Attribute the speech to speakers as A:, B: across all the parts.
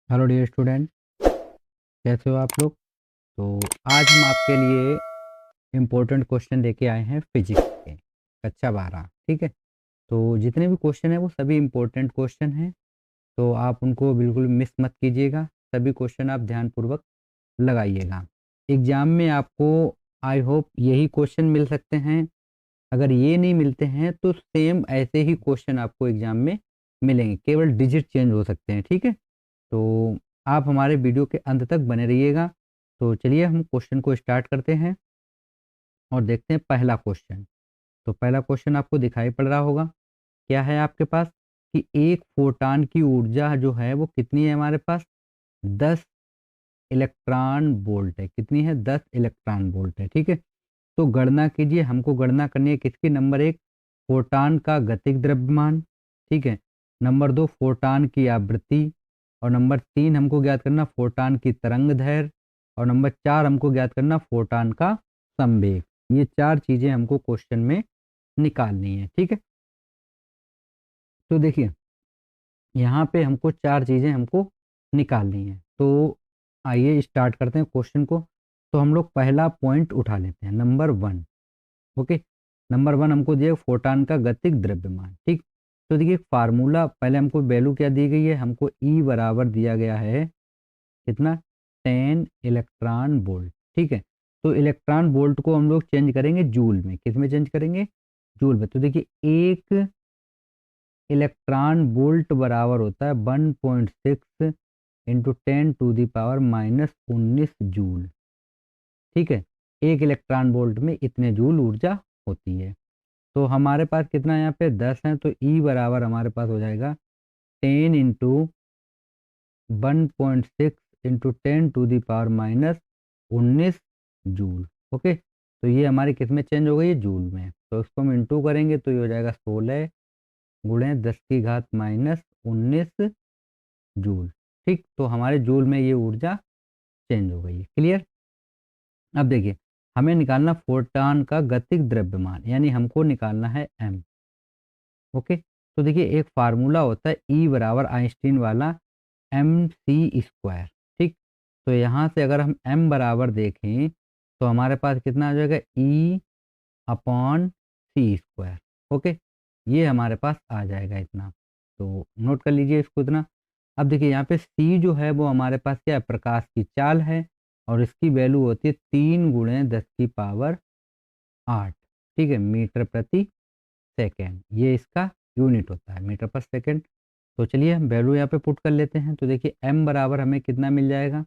A: Hello dear student, कैसे हो आप लोग। तो आज हम आपके लिए इम्पोर्टेंट क्वेश्चन लेके आए हैं फिजिक्स के कक्षा 12। ठीक है, तो जितने भी क्वेश्चन हैं वो सभी इम्पोर्टेंट क्वेश्चन हैं, तो आप उनको बिल्कुल मिस मत कीजिएगा। सभी क्वेश्चन आप ध्यानपूर्वक लगाइएगा। एग्ज़ाम में आपको आई होप यही क्वेश्चन मिल सकते हैं। अगर ये नहीं मिलते हैं तो सेम ऐसे ही क्वेश्चन आपको एग्ज़ाम में मिलेंगे, केवल डिजिट चेंज हो सकते हैं। ठीक है, तो आप हमारे वीडियो के अंत तक बने रहिएगा। तो चलिए हम क्वेश्चन को स्टार्ट करते हैं और देखते हैं पहला क्वेश्चन। तो पहला क्वेश्चन आपको दिखाई पड़ रहा होगा। क्या है आपके पास कि एक फोटान की ऊर्जा जो है वो कितनी है हमारे पास, 10 इलेक्ट्रॉन वोल्ट है। कितनी है, 10 इलेक्ट्रॉन वोल्ट है। ठीक है, तो गणना कीजिए। हमको गणना करनी है किसकी, नंबर एक फोटान का गतिज द्रव्यमान। ठीक है, नंबर दो फोटान की आवृत्ति, और नंबर तीन हमको ज्ञात करना फोटान की तरंग दैर्ध्य, और नंबर चार हमको ज्ञात करना फोटान का संवेग। ये चार चीजें हमको क्वेश्चन में निकालनी है। ठीक है, तो देखिए यहाँ पे हमको चार चीजें हमको निकालनी है। तो आइए स्टार्ट करते हैं क्वेश्चन को। तो हम लोग पहला पॉइंट उठा लेते हैं, number one. Okay, number one हमको दिया फोटान का गतिज द्रव्यमान। ठीक, तो देखिए फार्मूला पहले हमको वैल्यू क्या दी गई है, हमको ई बराबर दिया गया है कितना, 10 इलेक्ट्रॉन वोल्ट। ठीक है, तो इलेक्ट्रॉन वोल्ट को हम लोग चेंज करेंगे जूल में। किस में चेंज करेंगे, जूल में। तो देखिए एक इलेक्ट्रॉन वोल्ट बराबर होता है 1.6 इंटू 10⁻⁻19 जूल। ठीक है, एक इलेक्ट्रॉन वोल्ट में इतने जूल ऊर्जा होती है। तो हमारे पास कितना यहाँ पे 10 है, तो ई बराबर हमारे पास हो जाएगा 10 इंटू 1.6 इंटू 10⁻⁻19 जूल। ओके, तो ये हमारी किस में चेंज हो गई है, जूल में। तो इसको हम इंटू करेंगे तो ये हो जाएगा 16 गुणे 10⁻⁻19 जूल। ठीक, तो हमारे जूल में ये ऊर्जा चेंज हो गई है। क्लियर। अब देखिए हमें निकालना फोटॉन का गतिज द्रव्यमान, यानी हमको निकालना है एम। ओके, तो देखिए एक फार्मूला होता है ई बराबर आइंस्टीन वाला एम सी स्क्वायर। ठीक, तो यहाँ से अगर हम एम बराबर देखें तो हमारे पास कितना आ जाएगा, ई अपॉन सी स्क्वायर। ओके, ये हमारे पास आ जाएगा इतना। तो नोट कर लीजिए इसको इतना। अब देखिए यहाँ पे सी जो है वो हमारे पास क्या है, प्रकाश की चाल है, और इसकी वैल्यू होती है 3 × 10⁸। ठीक है, मीटर प्रति सेकेंड, ये इसका यूनिट होता है, मीटर पर सेकेंड। तो चलिए हम वैल्यू यहाँ पे पुट कर लेते हैं। तो देखिए m बराबर हमें कितना मिल जाएगा,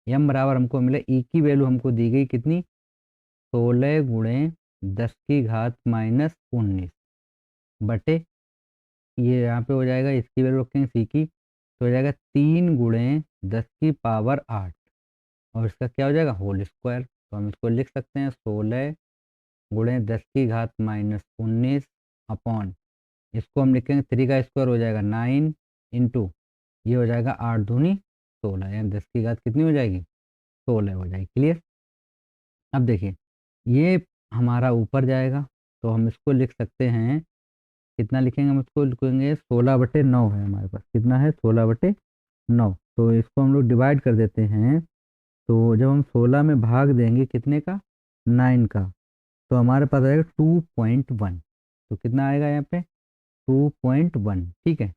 A: m बराबर हमको मिला, ई की वैल्यू हमको दी गई कितनी, 16 × 10⁻⁻19 बटे, ये यहाँ पे हो जाएगा, इसकी वैल्यू रखेंगे सी की, तो हो जाएगा 3 × 10⁸ और इसका क्या हो जाएगा, होल स्क्वायर। तो हम इसको लिख सकते हैं 16 × 10⁻⁻19 अपॉन, इसको हम लिखेंगे 3 का स्क्वायर हो जाएगा 9 इंटू, ये हो जाएगा 8 दूनी 16, यानी 10 की घात कितनी हो जाएगी, 16 हो जाएगी। क्लियर। अब देखिए ये हमारा ऊपर जाएगा, तो हम इसको लिख सकते हैं, कितना लिखेंगे, हम इसको लिखेंगे 16/9 है हमारे पास, कितना है 16/9। तो इसको हम लोग डिवाइड कर देते हैं। तो जब हम 16 में भाग देंगे कितने का, 9 का, तो हमारे पास आएगा 2.1। तो कितना आएगा यहाँ पे, 2.1। ठीक है,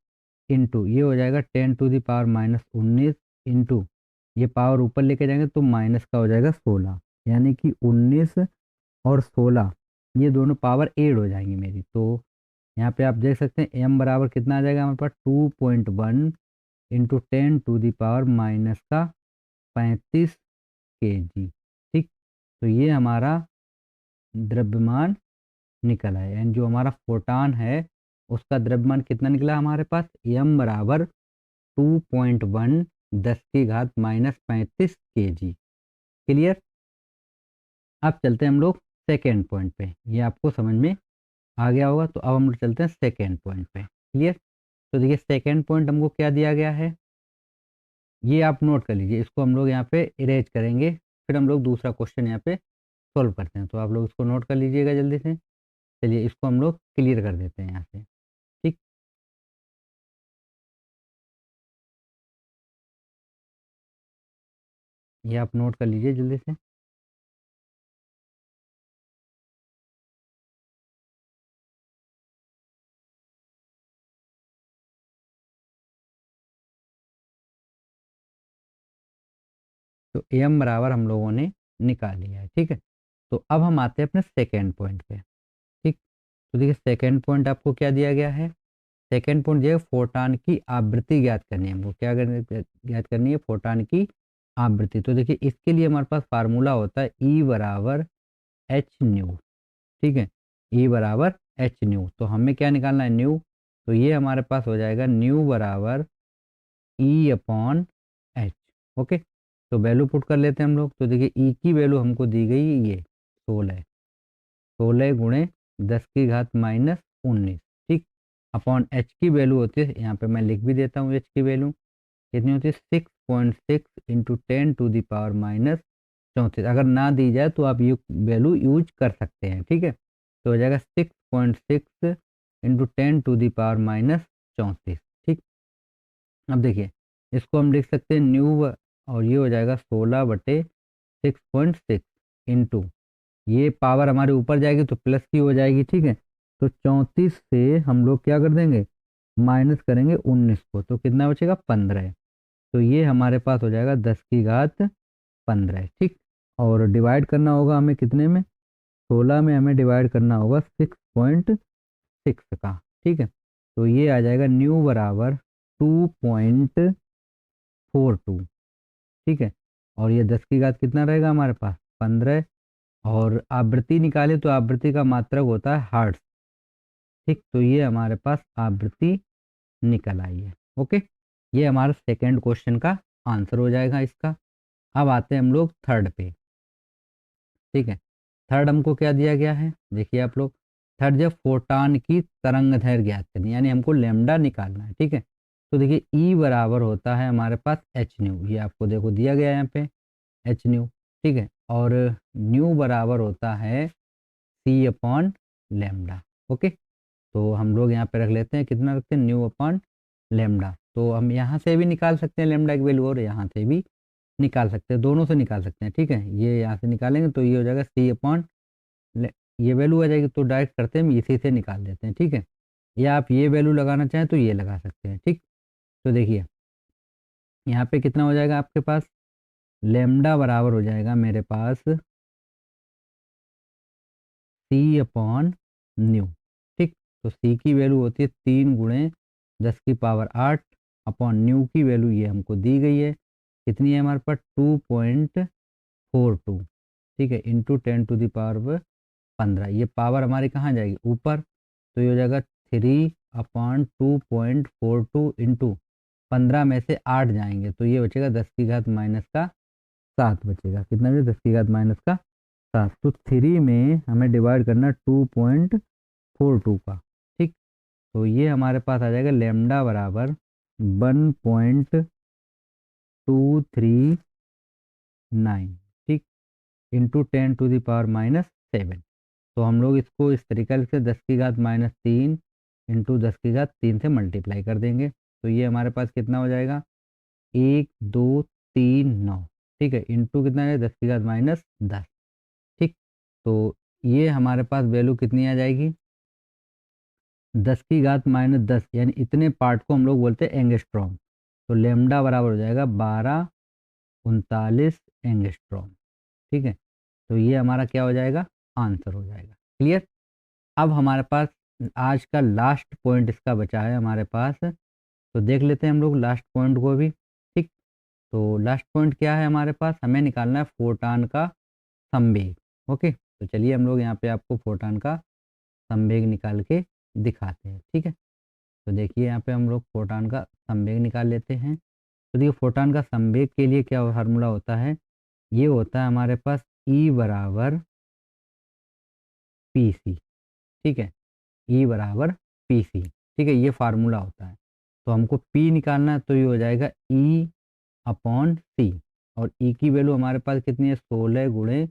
A: इंटू ये हो जाएगा 10⁻⁻19 इंटू, ये पावर ऊपर लेके जाएंगे तो माइनस का हो जाएगा 16, यानी कि 19 और 16 ये दोनों पावर ऐड हो जाएंगी मेरी। तो यहाँ पे आप देख सकते हैं एम बराबर कितना आ जाएगा हमारे पास, 2.1 इंटू 10⁻⁻35 kg। ठीक, तो ये हमारा द्रव्यमान निकल आया, यानी जो हमारा फोटान है उसका द्रव्यमान कितना निकला हमारे पास, एम बराबर 2.1 10⁻⁻35 kg। क्लियर। अब चलते हैं हम लोग सेकेंड पॉइंट पे, ये आपको समझ में आ गया होगा। तो अब हम लोग चलते हैं सेकेंड पॉइंट पे। क्लियर। तो देखिए सेकेंड पॉइंट हमको क्या दिया गया है, ये आप नोट कर लीजिए। इसको हम लोग यहाँ पे इरेज करेंगे, फिर हम लोग दूसरा क्वेश्चन यहाँ पे सॉल्व करते हैं। तो आप लोग इसको नोट कर लीजिएगा जल्दी से। चलिए इसको हम लोग क्लियर कर देते हैं यहाँ से। ठीक। ये आप नोट कर लीजिए जल्दी से। तो एम बराबर हम लोगों ने निकाल लिया है, ठीक है। तो अब हम आते हैं अपने सेकेंड पॉइंट पे, ठीक। तो देखिए सेकेंड पॉइंट आपको क्या दिया गया है। सेकेंड पॉइंट जो है फोटॉन की आवृत्ति ज्ञात करनी है हमको। क्या ज्ञात करनी है, फोटॉन की आवृत्ति। तो देखिए इसके लिए हमारे पास फार्मूला होता है ई बराबर एच न्यू, ठीक है। ई बराबर एच न्यू। तो हमें क्या निकालना है, न्यू। तो ये हमारे पास हो जाएगा न्यू बराबर ई अपॉन एच। ओके, तो वैल्यू पुट कर लेते हैं हम लोग। तो देखिए ई की वैल्यू हमको दी गई ये 16, 16 गुणे 10⁻⁻19, ठीक। अपॉन एच की वैल्यू होती है, यहाँ पे मैं लिख भी देता हूँ, एच की वैल्यू कितनी होती है 6.6 इंटू 10⁻⁻34। अगर ना दी जाए तो आप ये वैल्यू यूज कर सकते हैं, ठीक है। तो हो जाएगा 6.6 इंटू 10⁻⁻34, ठीक। अब देखिए इसको हम लिख सकते हैं न्यू, और ये हो जाएगा 16/6.6 इंटू, ये पावर हमारे ऊपर जाएगी तो प्लस की हो जाएगी, ठीक है। तो 34 से हम लोग क्या कर देंगे, माइनस करेंगे 19 को, तो कितना बचेगा 15। तो ये हमारे पास हो जाएगा 10⁻15, ठीक। और डिवाइड करना होगा हमें कितने में, 16 में हमें डिवाइड करना होगा 6.6 का, ठीक है। तो ये आ जाएगा न्यू बराबर 2.42, ठीक है। और ये 10 की घात कितना रहेगा हमारे पास 15। और आवृत्ति निकाले तो आवृत्ति का मात्रक होता है हर्ट्ज, ठीक। तो ये हमारे पास आवृत्ति निकल आई है। ओके, ये हमारा सेकेंड क्वेश्चन का आंसर हो जाएगा इसका। अब आते हैं हम लोग थर्ड पे, ठीक है। थर्ड हमको क्या दिया गया है, देखिए आप लोग। थर्ड जब फोटॉन की तरंग दैर्घ्य ज्ञात करनी, यानी हमको लेमडा निकालना है, ठीक है। तो देखिए ई बराबर होता है हमारे पास एच न्यू, ये आपको देखो दिया गया है यहाँ पे एच न्यू, ठीक है। और न्यू बराबर होता है सी अपॉन लेमडा। ओके, तो हम लोग यहाँ पे रख लेते हैं, कितना रखते हैं, न्यू अपॉन लेमडा। तो हम यहाँ से भी निकाल सकते हैं लेमडा की वैल्यू, और यहाँ से भी निकाल सकते हैं, दोनों से निकाल सकते हैं, ठीक है। ये यहाँ से निकालेंगे तो ये हो जाएगा सी अपॉन, ये वैल्यू आ जाएगी, तो डायरेक्ट करते हैं हम इसी से निकाल देते हैं, ठीक है। या आप ये वैल्यू लगाना चाहें तो ये लगा सकते हैं, ठीक। तो देखिए यहाँ पे कितना हो जाएगा आपके पास, लेमडा बराबर हो जाएगा मेरे पास सी अपॉन न्यू, ठीक। तो सी की वैल्यू होती है 3 × 10⁸ अपॉन न्यू की वैल्यू ये हमको दी गई है, कितनी है हमारे पास 2.42, ठीक है, इंटू 10⁻15। ये पावर हमारी कहाँ जाएगी, ऊपर। तो ये हो जाएगा 3/2.42 इंटू 15 में से 8 जाएंगे, तो ये बचेगा 10⁻⁻7 बचेगा। कितना बचेगा, 10⁻⁻7। तो 3 में हमें डिवाइड करना 2.42 का, ठीक। तो ये हमारे पास आ जाएगा लेमडा बराबर 1.239, ठीक, इंटू 10⁻⁻7। तो हम लोग इसको इस तरीके से 10⁻³ इंटू 10⁻³ से मल्टीप्लाई कर देंगे। तो ये हमारे पास कितना हो जाएगा 1239, ठीक है, इंटू कितना है 10⁻⁻10, ठीक। तो ये हमारे पास वैल्यू कितनी आ जाएगी 10⁻⁻10, यानी इतने पार्ट को हम लोग बोलते हैं एंगस्ट्रॉम। तो लेमडा बराबर हो जाएगा 1239 एंगस्ट्रॉम, ठीक है। तो ये हमारा क्या हो जाएगा, आंसर हो जाएगा। क्लियर। अब हमारे पास आज का लास्ट पॉइंट इसका बचा है हमारे पास, तो देख लेते हैं हम लोग लास्ट पॉइंट को भी, ठीक। तो लास्ट पॉइंट क्या है हमारे पास, हमें निकालना है फोटॉन का संवेग। ओके, तो चलिए हम लोग यहाँ पे आपको फोटॉन का संवेग निकाल के दिखाते हैं, ठीक है। तो देखिए यहाँ पे हम लोग फोटॉन का संवेग निकाल लेते हैं। तो देखिए फोटॉन का संवेग के लिए क्या फार्मूला होता है, ये होता है हमारे पास ई बराबर पी सी, ठीक है। ई बराबर पी सी, ठीक है, ये फार्मूला होता है। तो हमको पी निकालना है, तो ये हो जाएगा ई अपॉन सी। और ई की वैल्यू हमारे पास कितनी है 16 गुणे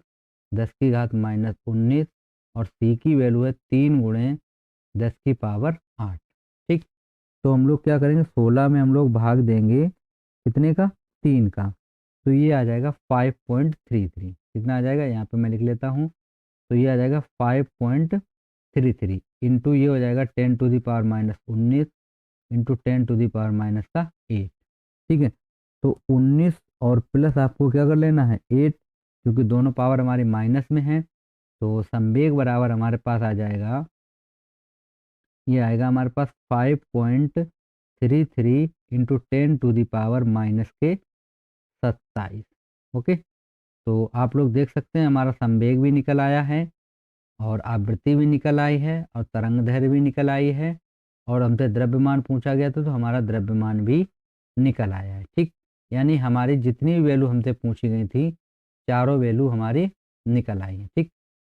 A: 10⁻⁻19, और सी की वैल्यू है 3 × 10⁸, ठीक। तो हम लोग क्या करेंगे, 16 में हम लोग भाग देंगे कितने का, 3 का। तो ये आ जाएगा 5.33। कितना आ जाएगा, यहाँ पे मैं लिख लेता हूँ। तो ये आ जाएगा 5.33 इंटू ये हो जाएगा 10⁻⁻19 इंटू 10⁻⁻8। ठीक है, तो 19 और प्लस आपको क्या कर लेना है 8, क्योंकि दोनों पावर हमारी माइनस में है। तो संवेग बराबर हमारे पास आ जाएगा, ये आएगा हमारे पास 5.33 इंटू 10⁻⁻27। ओके, तो आप लोग देख सकते हैं हमारा संवेग भी निकल आया है और आवृत्ति भी निकल आई है और तरंग दैर्घ्य भी निकल आई है, और हमसे द्रव्यमान पूछा गया था तो हमारा द्रव्यमान भी निकल आया है। ठीक, यानी हमारी जितनी भी वैल्यू हमसे पूछी गई थी, चारों वैल्यू हमारी निकल आई है। ठीक,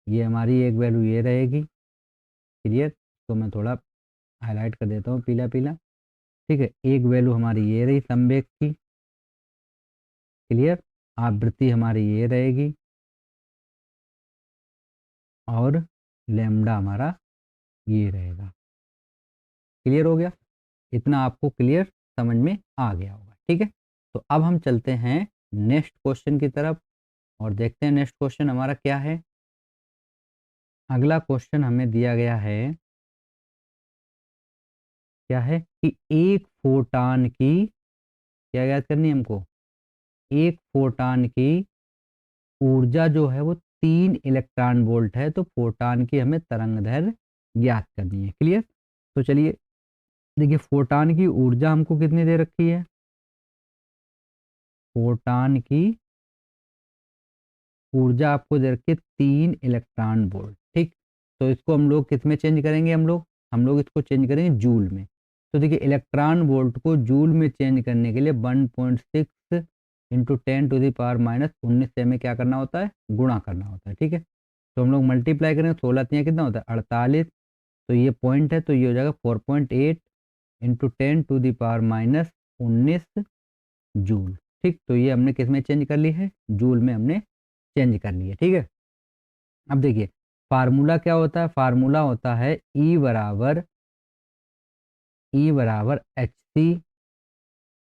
A: ये हमारी एक वैल्यू ये रहेगी। क्लियर, तो मैं थोड़ा हाईलाइट कर देता हूँ पीला पीला। ठीक है, एक वैल्यू हमारी ये रही संवेग की। क्लियर, आवृत्ति हमारी ये रहेगी और लैम्डा हमारा ये रहेगा। क्लियर हो गया, इतना आपको क्लियर समझ में आ गया होगा। ठीक है, तो अब हम चलते हैं नेक्स्ट क्वेश्चन की तरफ और देखते हैं नेक्स्ट क्वेश्चन हमारा क्या है। अगला क्वेश्चन हमें दिया गया है, क्या है कि एक फोटान की, क्या याद करनी है हमको, एक फोटान की ऊर्जा जो है वो 3 इलेक्ट्रॉन वोल्ट है, तो फोटान की हमें तरंग दैर्घ्य ज्ञात करनी है। क्लियर, तो चलिए देखिए फोटान की ऊर्जा हमको कितनी दे रखी है, फोटान की ऊर्जा आपको दे रखी है 3 इलेक्ट्रॉन वोल्ट। ठीक, तो इसको हम लोग किस में चेंज करेंगे, हम लोग इसको चेंज करेंगे जूल में। तो देखिए इलेक्ट्रॉन वोल्ट को जूल में चेंज करने के लिए 1.6 इंटू 10⁻⁻19 से हमें क्या करना होता है, गुणा करना होता है। ठीक है, तो हम लोग मल्टीप्लाई करेंगे, 16 तियाँ कितना होता है 48, तो ये पॉइंट है तो ये हो जाएगा 4.8 इंटू 10⁻⁻19 जूल। ठीक, तो ये हमने किस में चेंज कर ली है, जूल में हमने चेंज कर ली है। ठीक है, अब देखिए फार्मूला क्या होता है, फार्मूला होता है ई बराबर एच सी,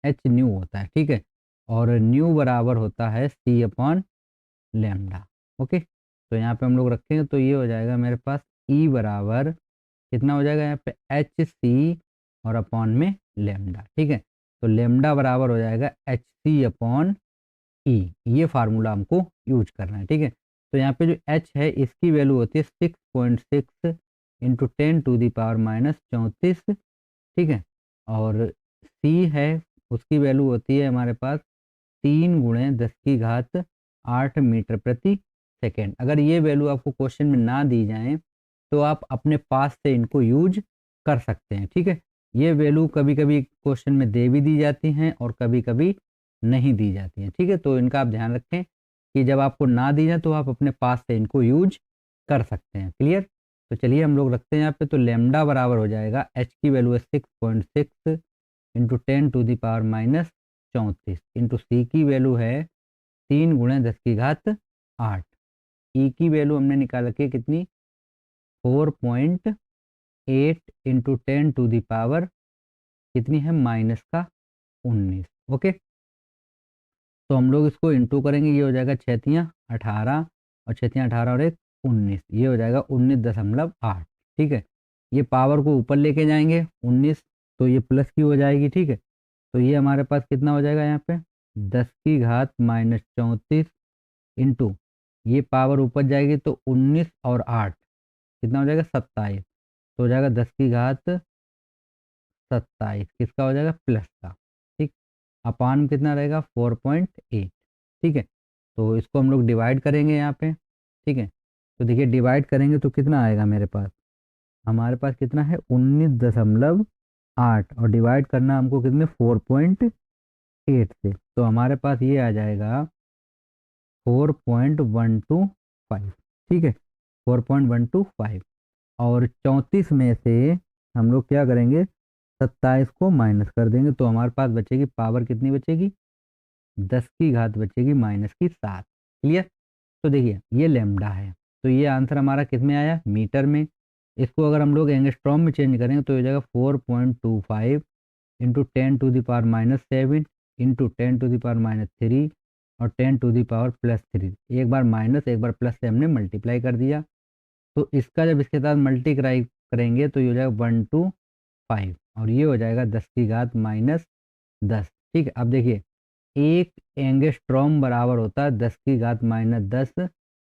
A: एच न्यू होता है। ठीक है, और न्यू बराबर होता है सी अपॉन लैम्डा। ओके, तो यहाँ पे हम लोग रखेंगे तो ये हो जाएगा मेरे पास ई बराबर कितना हो जाएगा यहाँ पे एच सी और अपॉन में लैम्डा। ठीक है, तो लैम्डा बराबर हो जाएगा एच सी अपॉन ई, ये फार्मूला हमको यूज करना है। ठीक है, तो यहाँ पे जो एच है इसकी वैल्यू होती है 6.6 इंटू 10⁻⁻34। ठीक है, और सी है उसकी वैल्यू होती है हमारे पास 3 × 10⁻8 मीटर प्रति सेकेंड। अगर ये वैल्यू आपको क्वेश्चन में ना दी जाए तो आप अपने पास से इनको यूज कर सकते हैं। ठीक है, ये वैल्यू कभी कभी क्वेश्चन में दे भी दी जाती हैं और कभी कभी नहीं दी जाती हैं। ठीक है, तो इनका आप ध्यान रखें कि जब आपको ना दी जाए तो आप अपने पास से इनको यूज कर सकते हैं। क्लियर, तो चलिए हम लोग रखते हैं यहाँ पे, तो लैम्डा बराबर हो जाएगा एच की वैल्यू है 6.6 इंटू 10⁻⁻34 इंटू सी की वैल्यू है 3 × 10⁸ ई की वैल्यू हमने निकाल रखी है कितनी 4.8 इंटू 10⁻, कितनी है -19। ओके, तो हम लोग इसको इंटू करेंगे, ये हो जाएगा 6×18 और 6×18 और 1 19, ये हो जाएगा 19.8। ठीक है, ये पावर को ऊपर लेके जाएंगे 19, तो ये प्लस की हो जाएगी। ठीक है, तो ये हमारे पास कितना हो जाएगा यहाँ पे 10⁻−34 इंटू ये पावर ऊपर जाएगी तो 19 और 8 कितना हो जाएगा 27, तो हो जाएगा 10⁻27, किसका हो जाएगा प्लस का। ठीक, अपान में कितना रहेगा 4.8। ठीक है, तो इसको हम लोग डिवाइड करेंगे यहाँ पे। ठीक है, तो देखिए डिवाइड करेंगे तो कितना आएगा मेरे पास, हमारे पास कितना है 19.8 और डिवाइड करना हमको कितने 4.8 से, तो हमारे पास ये आ जाएगा 4.125। ठीक है, 4.125 और 34 में से हम लोग क्या करेंगे 27 को माइनस कर देंगे, तो हमारे पास बचेगी पावर कितनी बचेगी 10 बचेगी -7। क्लियर, तो देखिए ये लैम्डा है, तो ये आंसर हमारा किस में आया मीटर में। इसको अगर हम लोग एंगस्ट्रॉम में चेंज करेंगे तो हो जाएगा 4.25 इंटू 10⁻⁻7 इंटू 10⁻³ और 10⁻+3, एक बार माइनस एक बार प्लस से हमने मल्टीप्लाई कर दिया। तो इसका जब इसके साथ मल्टीप्लाई करेंगे तो ये हो जाएगा 1 to 5 और ये हो जाएगा 10⁻−10। ठीक है, अब देखिए 1 एंगस्ट्रॉम बराबर होता है 10⁻−10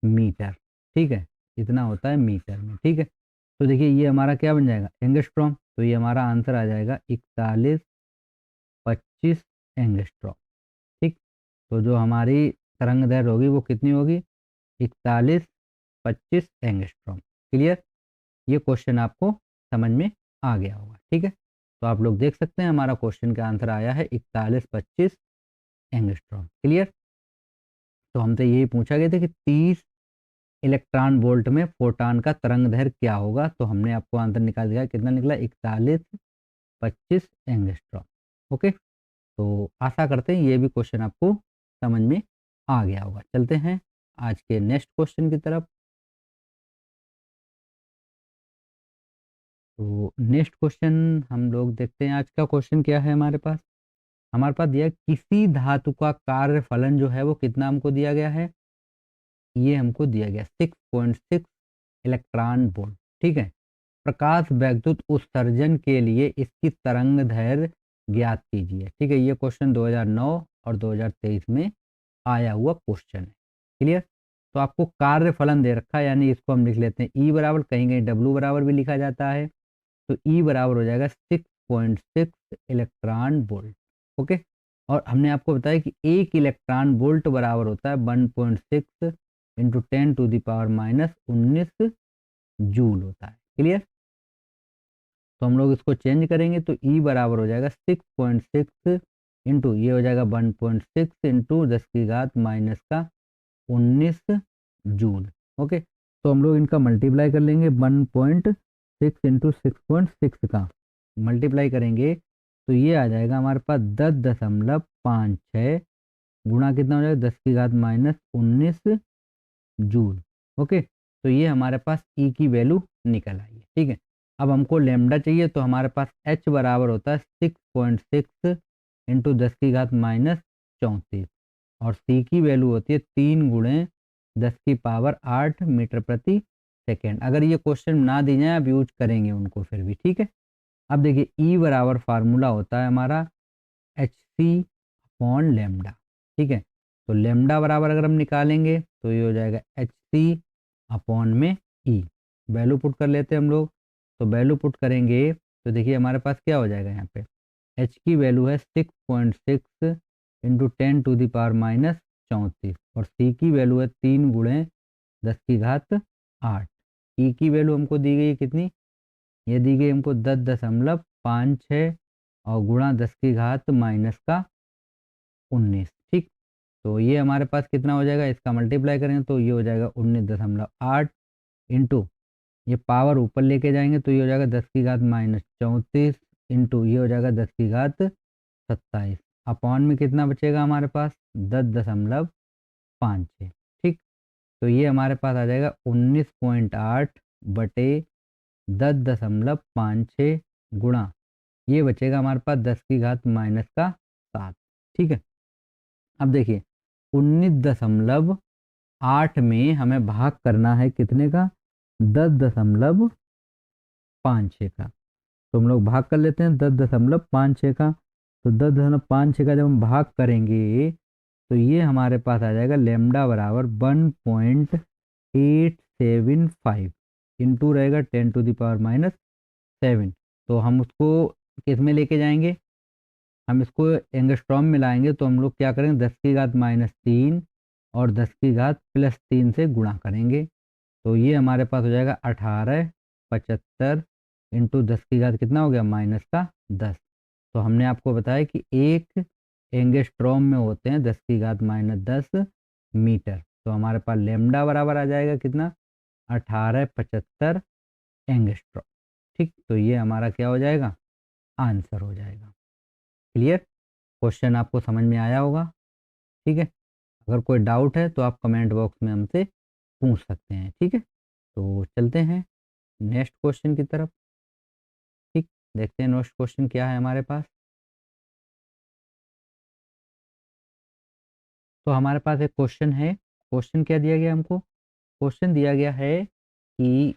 A: मीटर। ठीक है, इतना होता है मीटर में। ठीक है, तो देखिए ये हमारा क्या बन जाएगा, एंगस्ट्रॉम। तो ये हमारा आंसर आ जाएगा 4125 एंगस्ट्रॉम। ठीक, तो जो हमारी तरंग दैर्घ्य होगी वो कितनी होगी, 4125 एंगस्ट्रॉम। क्लियर, ये क्वेश्चन आपको समझ में आ गया होगा। ठीक है, तो आप लोग देख सकते हैं हमारा क्वेश्चन का आंसर आया है 4125 एंगस्ट्रॉम। क्लियर, तो हमसे यही पूछा गया था कि 30 इलेक्ट्रॉन वोल्ट में फोटॉन का तरंग दैर्घ्य क्या होगा, तो हमने आपको आंसर निकाल दिया, कितना निकला, 4125 एंगस्ट्रॉम। ओके, तो आशा करते हैं ये भी क्वेश्चन आपको समझ में आ गया होगा। चलते हैं आज के नेक्स्ट क्वेश्चन की तरफ। तो नेक्स्ट क्वेश्चन हम लोग देखते हैं, आज का क्वेश्चन क्या है हमारे पास दिया है, किसी धातु का कार्य फलन जो है वो कितना हमको दिया गया है, ये हमको दिया गया 6.6 इलेक्ट्रॉन वोल्ट। ठीक है, प्रकाश वैद्युत उत्सर्जन के लिए इसकी तरंग दैर्घ्य ज्ञात कीजिए। ठीक है, ये क्वेश्चन 2009 और 2023 में आया हुआ क्वेश्चन है। क्लियर, तो आपको कार्य फलन दे रखा है, यानी इसको हम लिख लेते हैं ई बराबर, कहीं कहीं डब्लू बराबर भी लिखा जाता है, तो ई बराबर हो जाएगा 6.6 इलेक्ट्रॉन वोल्ट। ओके, और हमने आपको बताया कि 1 इलेक्ट्रॉन वोल्ट बराबर होता है 1.6 इंटू 10⁻−19 जूल होता है। क्लियर, तो हम लोग इसको चेंज करेंगे तो ई बराबर हो जाएगा 6.6 इंटू ये हो जाएगा 1.6 इंटू 10⁻−19 जूल। ओके, तो हम लोग इनका मल्टीप्लाई कर लेंगे, 1.6 इंटू 6.6 का मल्टीप्लाई करेंगे तो ये आ जाएगा हमारे पास 10.56 गुणा कितना हो जाएगा 10⁻−19 जूल। ओके, तो ये हमारे पास ई की वैल्यू निकल आई है। ठीक है, अब हमको लेमडा चाहिए, तो हमारे पास एच बराबर होता है 6.6 इंटू 10⁻−34 और सी की वैल्यू होती है 3 गुणे 10⁻8 मीटर प्रति सेकेंड। अगर ये क्वेश्चन ना दी जाए आप यूज करेंगे उनको फिर भी। ठीक है, अब देखिए ई बराबर फार्मूला होता है हमारा एच सी अपॉन लेमडा। ठीक है, तो लेमडा बराबर अगर हम निकालेंगे तो ये हो जाएगा एच सी अपॉन में ई, वैल्यू पुट कर लेते हैं हम लोग, तो वैल्यू पुट करेंगे तो देखिए हमारे पास क्या हो जाएगा, यहाँ पे एच की वैल्यू है 6.6 इंटू 10⁻−34 और सी की वैल्यू है 3 गुणे 10⁻8। ई की वैल्यू हमको दी गई है कितनी, ये दी गई हमको 10.56 और गुणा 10⁻−19। ठीक, तो ये हमारे पास कितना हो जाएगा, इसका मल्टीप्लाई करेंगे तो ये हो जाएगा 19.8 इंटू ये पावर ऊपर लेके जाएंगे तो ये हो जाएगा 10⁻−34 इंटू ये हो जाएगा 10⁻27 अपॉन में कितना बचेगा हमारे पास 10.56। ठीक, तो ये हमारे पास आ जाएगा 19.8 बटे 10.56 गुणा ये बचेगा हमारे पास 10⁻−7। ठीक है, अब देखिए 19.8 में हमें भाग करना है कितने का, 10.56 का, तो हम लोग भाग कर लेते हैं 10.56 का, तो 10.56 का जब हम भाग करेंगे तो ये हमारे पास आ जाएगा लेमडा बराबर 1.875 इंटू रहेगा 10⁻⁻7। तो हम उसको किस में लेके जाएंगे, हम इसको एंगस्ट्रॉम में लाएंगे, तो हम लोग क्या करेंगे 10⁻³ और 10⁻+3 से गुणा करेंगे, तो ये हमारे पास हो जाएगा 1875 इंटू 10 कितना हो गया -10। तो हमने आपको बताया कि एक एंगस्ट्रॉम में होते हैं 10⁻10 मीटर, तो हमारे पास लेमडा बराबर आ जाएगा कितना, 1875 एंगस्ट्रॉम। ठीक, तो ये हमारा क्या हो जाएगा, आंसर हो जाएगा। क्लियर, क्वेश्चन आपको समझ में आया होगा। ठीक है, अगर कोई डाउट है तो आप कमेंट बॉक्स में हमसे पूछ सकते हैं। ठीक है, तो चलते हैं नेक्स्ट क्वेश्चन की तरफ। ठीक, देखते हैं नेक्स्ट क्वेश्चन क्या है हमारे पास। तो हमारे पास एक क्वेश्चन है। क्वेश्चन क्या दिया गया हमको? क्वेश्चन दिया गया है कि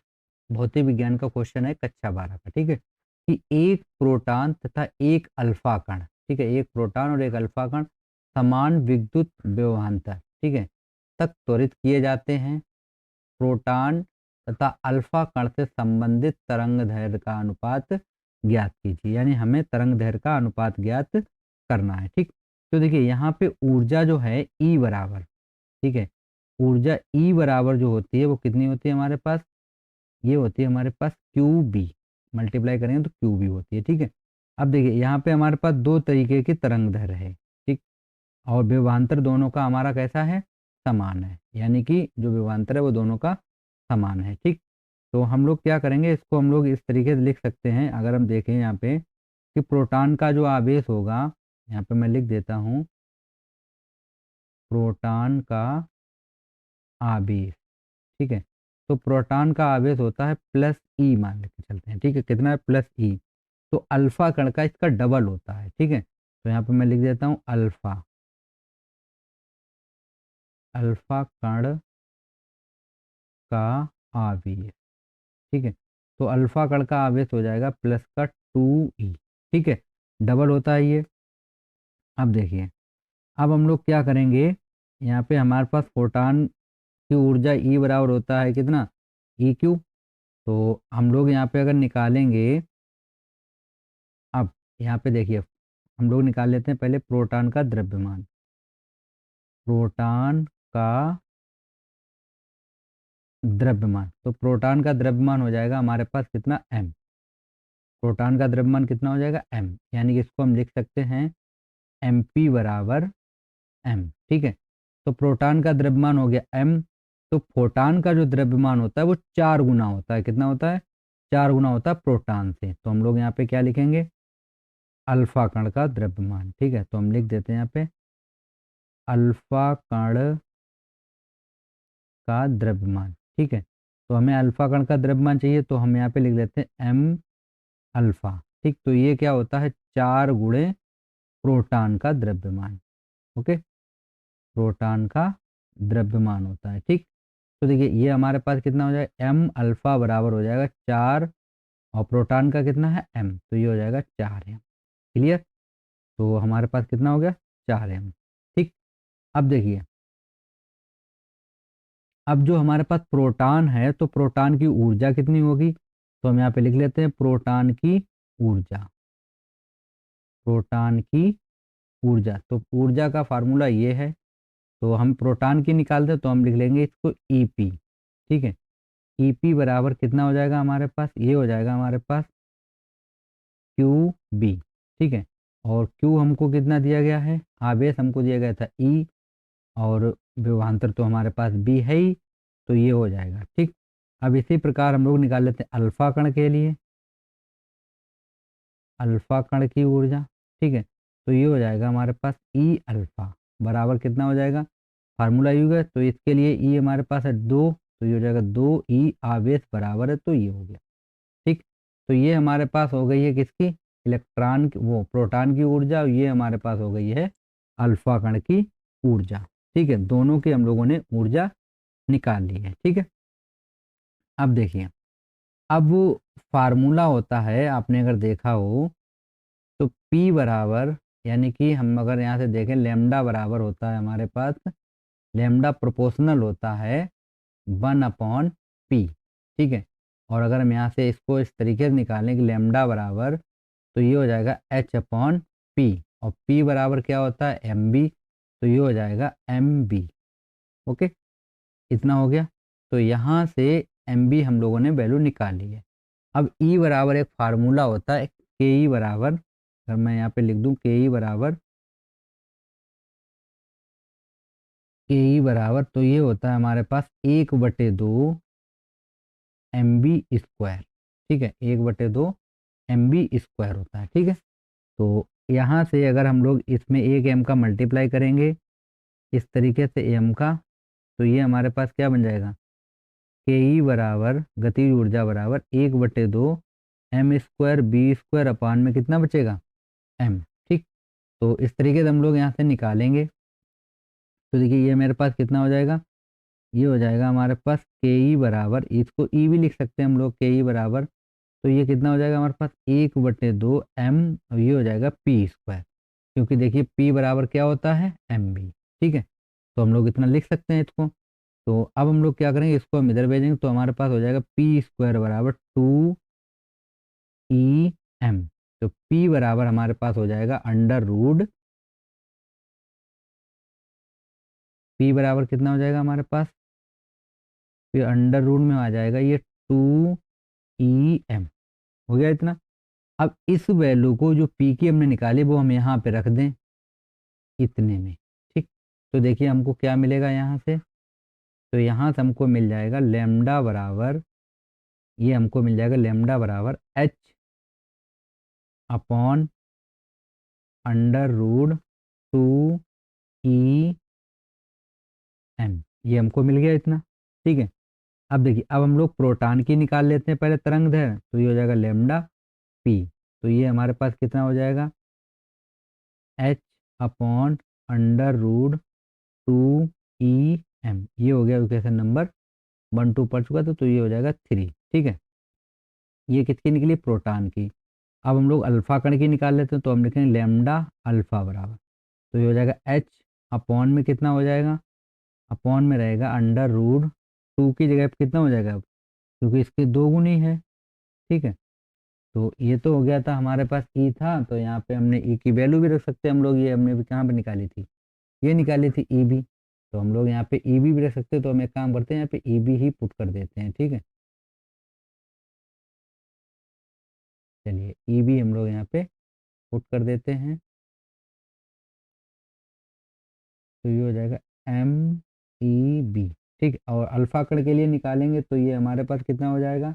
A: भौतिक विज्ञान का क्वेश्चन है कक्षा 12 का, ठीक है, कि एक प्रोटॉन तथा एक अल्फा कण, ठीक है, एक प्रोटॉन और एक अल्फा कण समान विद्युत विभवांतर, ठीक है, तक त्वरित किए जाते हैं। प्रोटॉन तथा अल्फा कण से संबंधित तरंग दैर्ध्य का अनुपात ज्ञात कीजिए, यानी हमें तरंग दैर्ध्य का अनुपात ज्ञात करना है, ठीक। तो देखिए यहाँ पे ऊर्जा जो है ई बराबर, ठीक है, ऊर्जा ई बराबर जो होती है वो कितनी होती है हमारे पास? ये होती है हमारे पास क्यू बी, मल्टीप्लाई करेंगे तो क्यू बी होती है, ठीक है। अब देखिए यहाँ पे हमारे पास दो तरीके की तरंग दैर्ध्य है, ठीक, और विभवांतर दोनों का हमारा कैसा है? समान है, यानी कि जो विभवांतर है वो दोनों का समान है, ठीक। तो हम लोग क्या करेंगे, इसको हम लोग इस तरीके से लिख सकते हैं। अगर हम देखें यहाँ पे कि प्रोटॉन का जो आवेश होगा, यहाँ पे मैं लिख देता हूँ, प्रोटॉन का आवेश, ठीक है, तो प्रोटॉन का आवेश होता है प्लस ई, मान लेके चलते हैं, ठीक है, कितना है? प्लस ई। तो अल्फा कण का इसका डबल होता है, ठीक है, तो यहाँ पे मैं लिख देता हूँ अल्फा, अल्फा कण का आवेश, ठीक है, तो अल्फा कण का आवेश हो जाएगा प्लस का 2e, ठीक है, डबल होता है ये। अब देखिए, अब हम लोग क्या करेंगे, यहाँ पे हमारे पास प्रोटॉन की ऊर्जा ई बराबर होता है कितना? E Q. तो हम लोग यहाँ पे अगर निकालेंगे, अब यहाँ पे देखिए हम लोग निकाल लेते हैं पहले प्रोटॉन का द्रव्यमान। प्रोटॉन का द्रव्यमान, तो प्रोटॉन का द्रव्यमान हो जाएगा हमारे पास कितना? m। प्रोटॉन का द्रव्यमान कितना हो जाएगा? m, यानी कि इसको हम लिख सकते हैं mp बराबर m, ठीक है। तो प्रोटॉन का द्रव्यमान हो गया m, तो फोटॉन का जो द्रव्यमान होता है वो 4 गुना होता है। कितना होता है? 4 गुना होता है प्रोटॉन से। तो हम लोग यहाँ पे क्या लिखेंगे? अल्फा कण का द्रव्यमान, ठीक है, तो हम लिख देते हैं यहाँ पे अल्फा कण का द्रव्यमान, ठीक है। तो हमें अल्फा कण का द्रव्यमान चाहिए, तो हम यहाँ पे लिख देते हैं m अल्फा, ठीक। तो ये क्या होता है? 4 गुणे प्रोटॉन का द्रव्यमान, ओके, प्रोटॉन का द्रव्यमान होता है, ठीक। तो देखिए ये हमारे पास कितना हो जाएगा? m अल्फा बराबर हो जाएगा 4, और प्रोटॉन का कितना है? m, तो ये हो जाएगा 4m। क्लियर? तो हमारे पास कितना हो गया? 4m, ठीक। अब देखिए, अब जो हमारे पास प्रोटॉन है, तो प्रोटॉन की ऊर्जा कितनी होगी? तो हम यहाँ पे लिख लेते हैं प्रोटॉन की ऊर्जा, प्रोटॉन की ऊर्जा। तो ऊर्जा का फार्मूला ये है, तो हम प्रोटॉन की निकालते हैं तो हम लिख लेंगे इसको ईपी, ठीक है। ईपी बराबर कितना हो जाएगा हमारे पास? ये हो जाएगा हमारे पास क्यू बी, ठीक है। और क्यू हमको कितना दिया गया है? आवेश हमको दिया गया था ई, और विभवांतर तो हमारे पास बी है ही, तो ये हो जाएगा, ठीक। अब इसी प्रकार हम लोग निकाल लेते हैं अल्फा कण के लिए, अल्फा कण की ऊर्जा, ठीक है। तो ये हो जाएगा हमारे पास ई अल्फा बराबर कितना हो जाएगा? फार्मूला यूज है, तो इसके लिए ई हमारे पास है 2, तो ये हो जाएगा 2e आवेश बराबर है, तो ये हो गया, ठीक। तो ये हमारे पास हो गई है किसकी? इलेक्ट्रॉन की, वो प्रोटॉन की ऊर्जा, और ये हमारे पास हो गई है अल्फा कण की ऊर्जा, ठीक है। दोनों की हम लोगों ने ऊर्जा निकाल ली है, ठीक है। अब देखिए, अब फार्मूला होता है, आपने अगर देखा हो तो P बराबर, यानी कि हम अगर यहाँ से देखें, लेमडा बराबर होता है हमारे पास, लेमडा प्रोपोर्शनल होता है 1/P, ठीक है। और अगर हम यहाँ से इसको इस तरीके से निकालें कि लेमडा बराबर, तो ये हो जाएगा H/P, और P बराबर क्या होता है? MB, तो ये हो जाएगा MB, ओके, इतना हो गया। तो यहाँ से MB हम लोगों ने वैल्यू निकाल ली है। अब E बराबर एक फार्मूला होता है KE बराबर, अगर मैं यहाँ पे लिख दूँ KE बराबर, KE बराबर, तो ये होता है हमारे पास 1/2 MB स्क्वायर, ठीक है, 1/2 MB स्क्वायर होता है, ठीक है। तो यहाँ से अगर हम लोग इसमें एक m का मल्टीप्लाई करेंगे इस तरीके से m का, तो ये हमारे पास क्या बन जाएगा? के ई बराबर गतिज ऊर्जा बराबर 1/2 m square B square upon में कितना बचेगा? m, ठीक। तो इस तरीके से हम लोग यहाँ से निकालेंगे, तो देखिए ये मेरे पास कितना हो जाएगा, ये हो जाएगा हमारे पास के ई बराबर, इसको ई भी लिख सकते हैं हम लोग, के ई बराबर, तो ये कितना हो जाएगा हमारे पास 1/2 एम, और ये हो जाएगा पी स्क्वायर, क्योंकि देखिए पी बराबर क्या होता है, एम बी। ठीक है, तो हम लोग इतना लिख सकते हैं इसको। तो अब हम लोग क्या करेंगे, इसको हम इधर भेजेंगे तो हमारे पास हो जाएगा पी स्क्वायर बराबर 2 ई एम। तो पी बराबर हमारे पास हो जाएगा अंडर रूड, पी बराबर कितना हो जाएगा हमारे पास, फिर अंडर रूट में आ जाएगा ये 2 ई एम, हो गया इतना। अब इस वैल्यू को जो पी की हमने निकाली वो हम यहाँ पे रख दें इतने में। ठीक, तो देखिए हमको क्या मिलेगा यहाँ से, तो यहाँ से हमको मिल जाएगा लेमडा बराबर, ये हमको मिल जाएगा लेमडा बराबर H upon under root 2 E M, ये हमको मिल गया इतना। ठीक है, अब देखिए अब हम लोग प्रोटॉन की निकाल लेते हैं पहले तरंग दैर्घ्य, तो ये हो जाएगा लेमडा पी, तो ये हमारे पास कितना हो जाएगा, h upon under root 2 E M, ये हो गया इक्वेशन नंबर 1 2 पढ़ चुका था, तो ये हो जाएगा 3। ठीक है, ये किसकी निकली, प्रोटॉन की। अब हम लोग अल्फा कण की निकाल लेते हैं, तो हम लिखेंगे लेमडा अल्फा बराबर, तो ये हो जाएगा एच अपॉन में कितना हो जाएगा, अपॉन में रहेगा अंडर रूट 2 की जगह पे कितना हो जाएगा अब, क्योंकि इसके 2 गुनी है। ठीक है, तो ये तो हो गया था हमारे पास ई था, तो यहाँ पे हमने ई की वैल्यू भी रख सकते हैं हम लोग, ये हमने भी कहाँ पे निकाली थी, ये निकाली थी ई बी, तो हम लोग यहाँ पे ई बी भी रख सकते हैं, तो हम एक काम करते हैं यहाँ पे ई बी ही पुट कर देते हैं। ठीक है, चलिए ई बी हम लोग यहाँ पे पुट कर देते हैं, तो ये हो जाएगा एम ई बी। ठीक, और अल्फा कण के लिए निकालेंगे तो ये हमारे पास कितना हो जाएगा,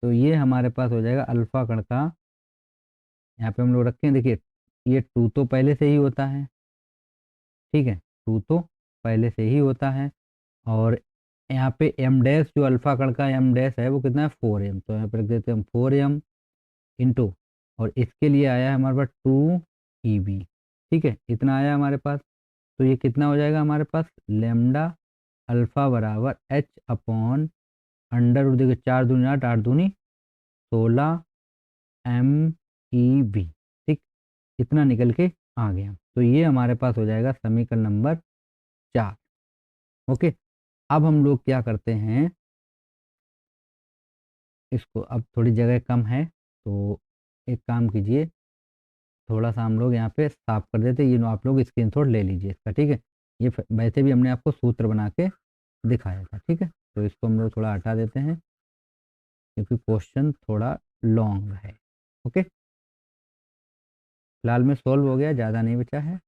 A: तो ये हमारे पास हो जाएगा अल्फा कण का, यहाँ पे हम लोग रखें, देखिए ये 2 तो पहले से ही होता है। ठीक है, 2 तो पहले से ही होता है, और यहाँ पे एम डैश जो अल्फा कण का एम डैश है वो कितना है, 4m, तो यहाँ पे रख देते हैं हम 4m इंटू, और इसके लिए आया है हमारे पास 2 ई बी। ठीक है, इतना आया हमारे पास, तो ये कितना हो जाएगा हमारे पास, लेमडा अल्फा बराबर एच अपॉन अंडर रूट, देखिए 4 दूनी 8, 8 दूनी 16 एम ई बी। ठीक, इतना निकल के आ गया, तो ये हमारे पास हो जाएगा समीकरण नंबर 4। ओके, अब हम लोग क्या करते हैं, इसको अब थोड़ी जगह कम है, तो एक काम कीजिए, थोड़ा सा हम लोग यहाँ पे साफ कर देते हैं, ये आप लोग स्क्रीनशॉट ले लीजिए इसका। ठीक है, ये वैसे भी हमने आपको सूत्र बना के दिखाया था। ठीक है, तो इसको हम लोग थोड़ा हटा देते हैं, क्योंकि क्वेश्चन थोड़ा लॉन्ग है। ओके, फिलहाल में सोल्व हो गया, ज़्यादा नहीं बचा है।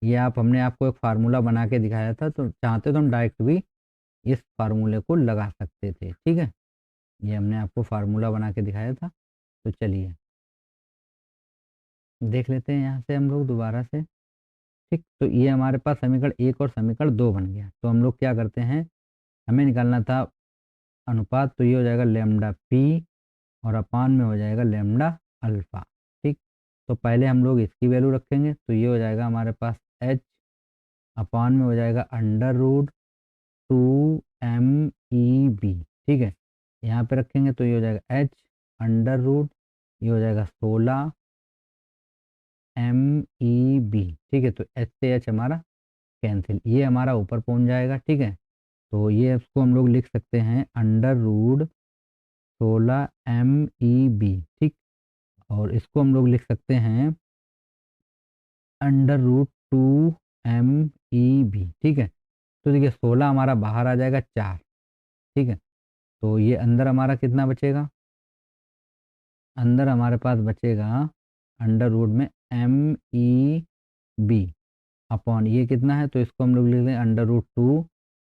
A: ये हमने आपको एक फार्मूला बना के दिखाया था, तो चाहते तो हम डायरेक्ट भी इस फार्मूले को लगा सकते थे। ठीक है, ये हमने आपको फार्मूला बना के दिखाया था, तो चलिए देख लेते हैं यहाँ से हम लोग दोबारा से। ठीक, तो ये हमारे पास समीकरण 1 और समीकरण 2 बन गया, तो हम लोग क्या करते हैं, हमें निकालना था अनुपात, तो ये हो जाएगा लेमडा पी, और अपान में हो जाएगा लेमडा अल्फा। ठीक, तो पहले हम लोग इसकी वैल्यू रखेंगे, तो ये हो जाएगा हमारे पास एच अपान में हो जाएगा under root 2 m e b. ठीक है, यहाँ पे रखेंगे तो ये हो जाएगा एच अंडर रूट, ये हो जाएगा 16 एम ई बी। ठीक है, तो एच से एच हमारा कैंसिल, ये हमारा ऊपर पहुंच जाएगा। ठीक है, तो ये इसको हम लोग लिख सकते हैं under root 16 m e b. ठीक, और इसको हम लोग लिख सकते हैं under root 2 m e b. ठीक है, तो देखिए 16 हमारा बाहर आ जाएगा 4। ठीक है, तो ये अंदर हमारा कितना बचेगा, अंदर हमारे पास बचेगा अंडर रूट में एम ई बी अपॉन ये कितना है, तो इसको हम लोग लिख लें अंडर रूट 2,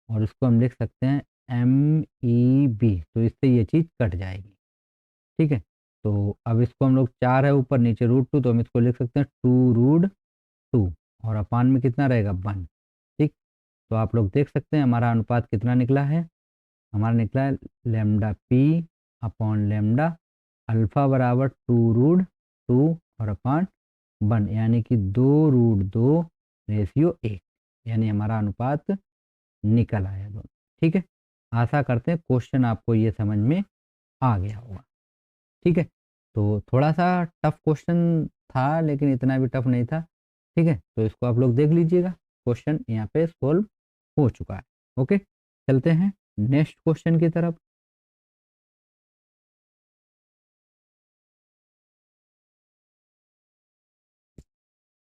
A: और इसको हम लिख सकते हैं एम ई बी, तो इससे ये चीज़ कट जाएगी। ठीक है, तो अब इसको हम लोग 4 है ऊपर, नीचे रूट 2, तो हम इसको लिख सकते हैं 2√2, और अपान में कितना रहेगा 1। ठीक, तो आप लोग देख सकते हैं हमारा अनुपात कितना निकला है, हमारा निकला है lambda P upon lambda alpha बराबर 2√2 और अपान 1, यानी कि 2√2 रेशियो 1। यानी हमारा अनुपात निकल आया दोनों। ठीक है, आशा करते हैं क्वेश्चन आपको ये समझ में आ गया होगा। ठीक है, तो थोड़ा सा टफ क्वेश्चन था लेकिन इतना भी टफ नहीं था। ठीक है, तो इसको आप लोग देख लीजिएगा, क्वेश्चन यहाँ पे सोल्व हो चुका है। ओके, चलते हैं नेक्स्ट क्वेश्चन की तरफ।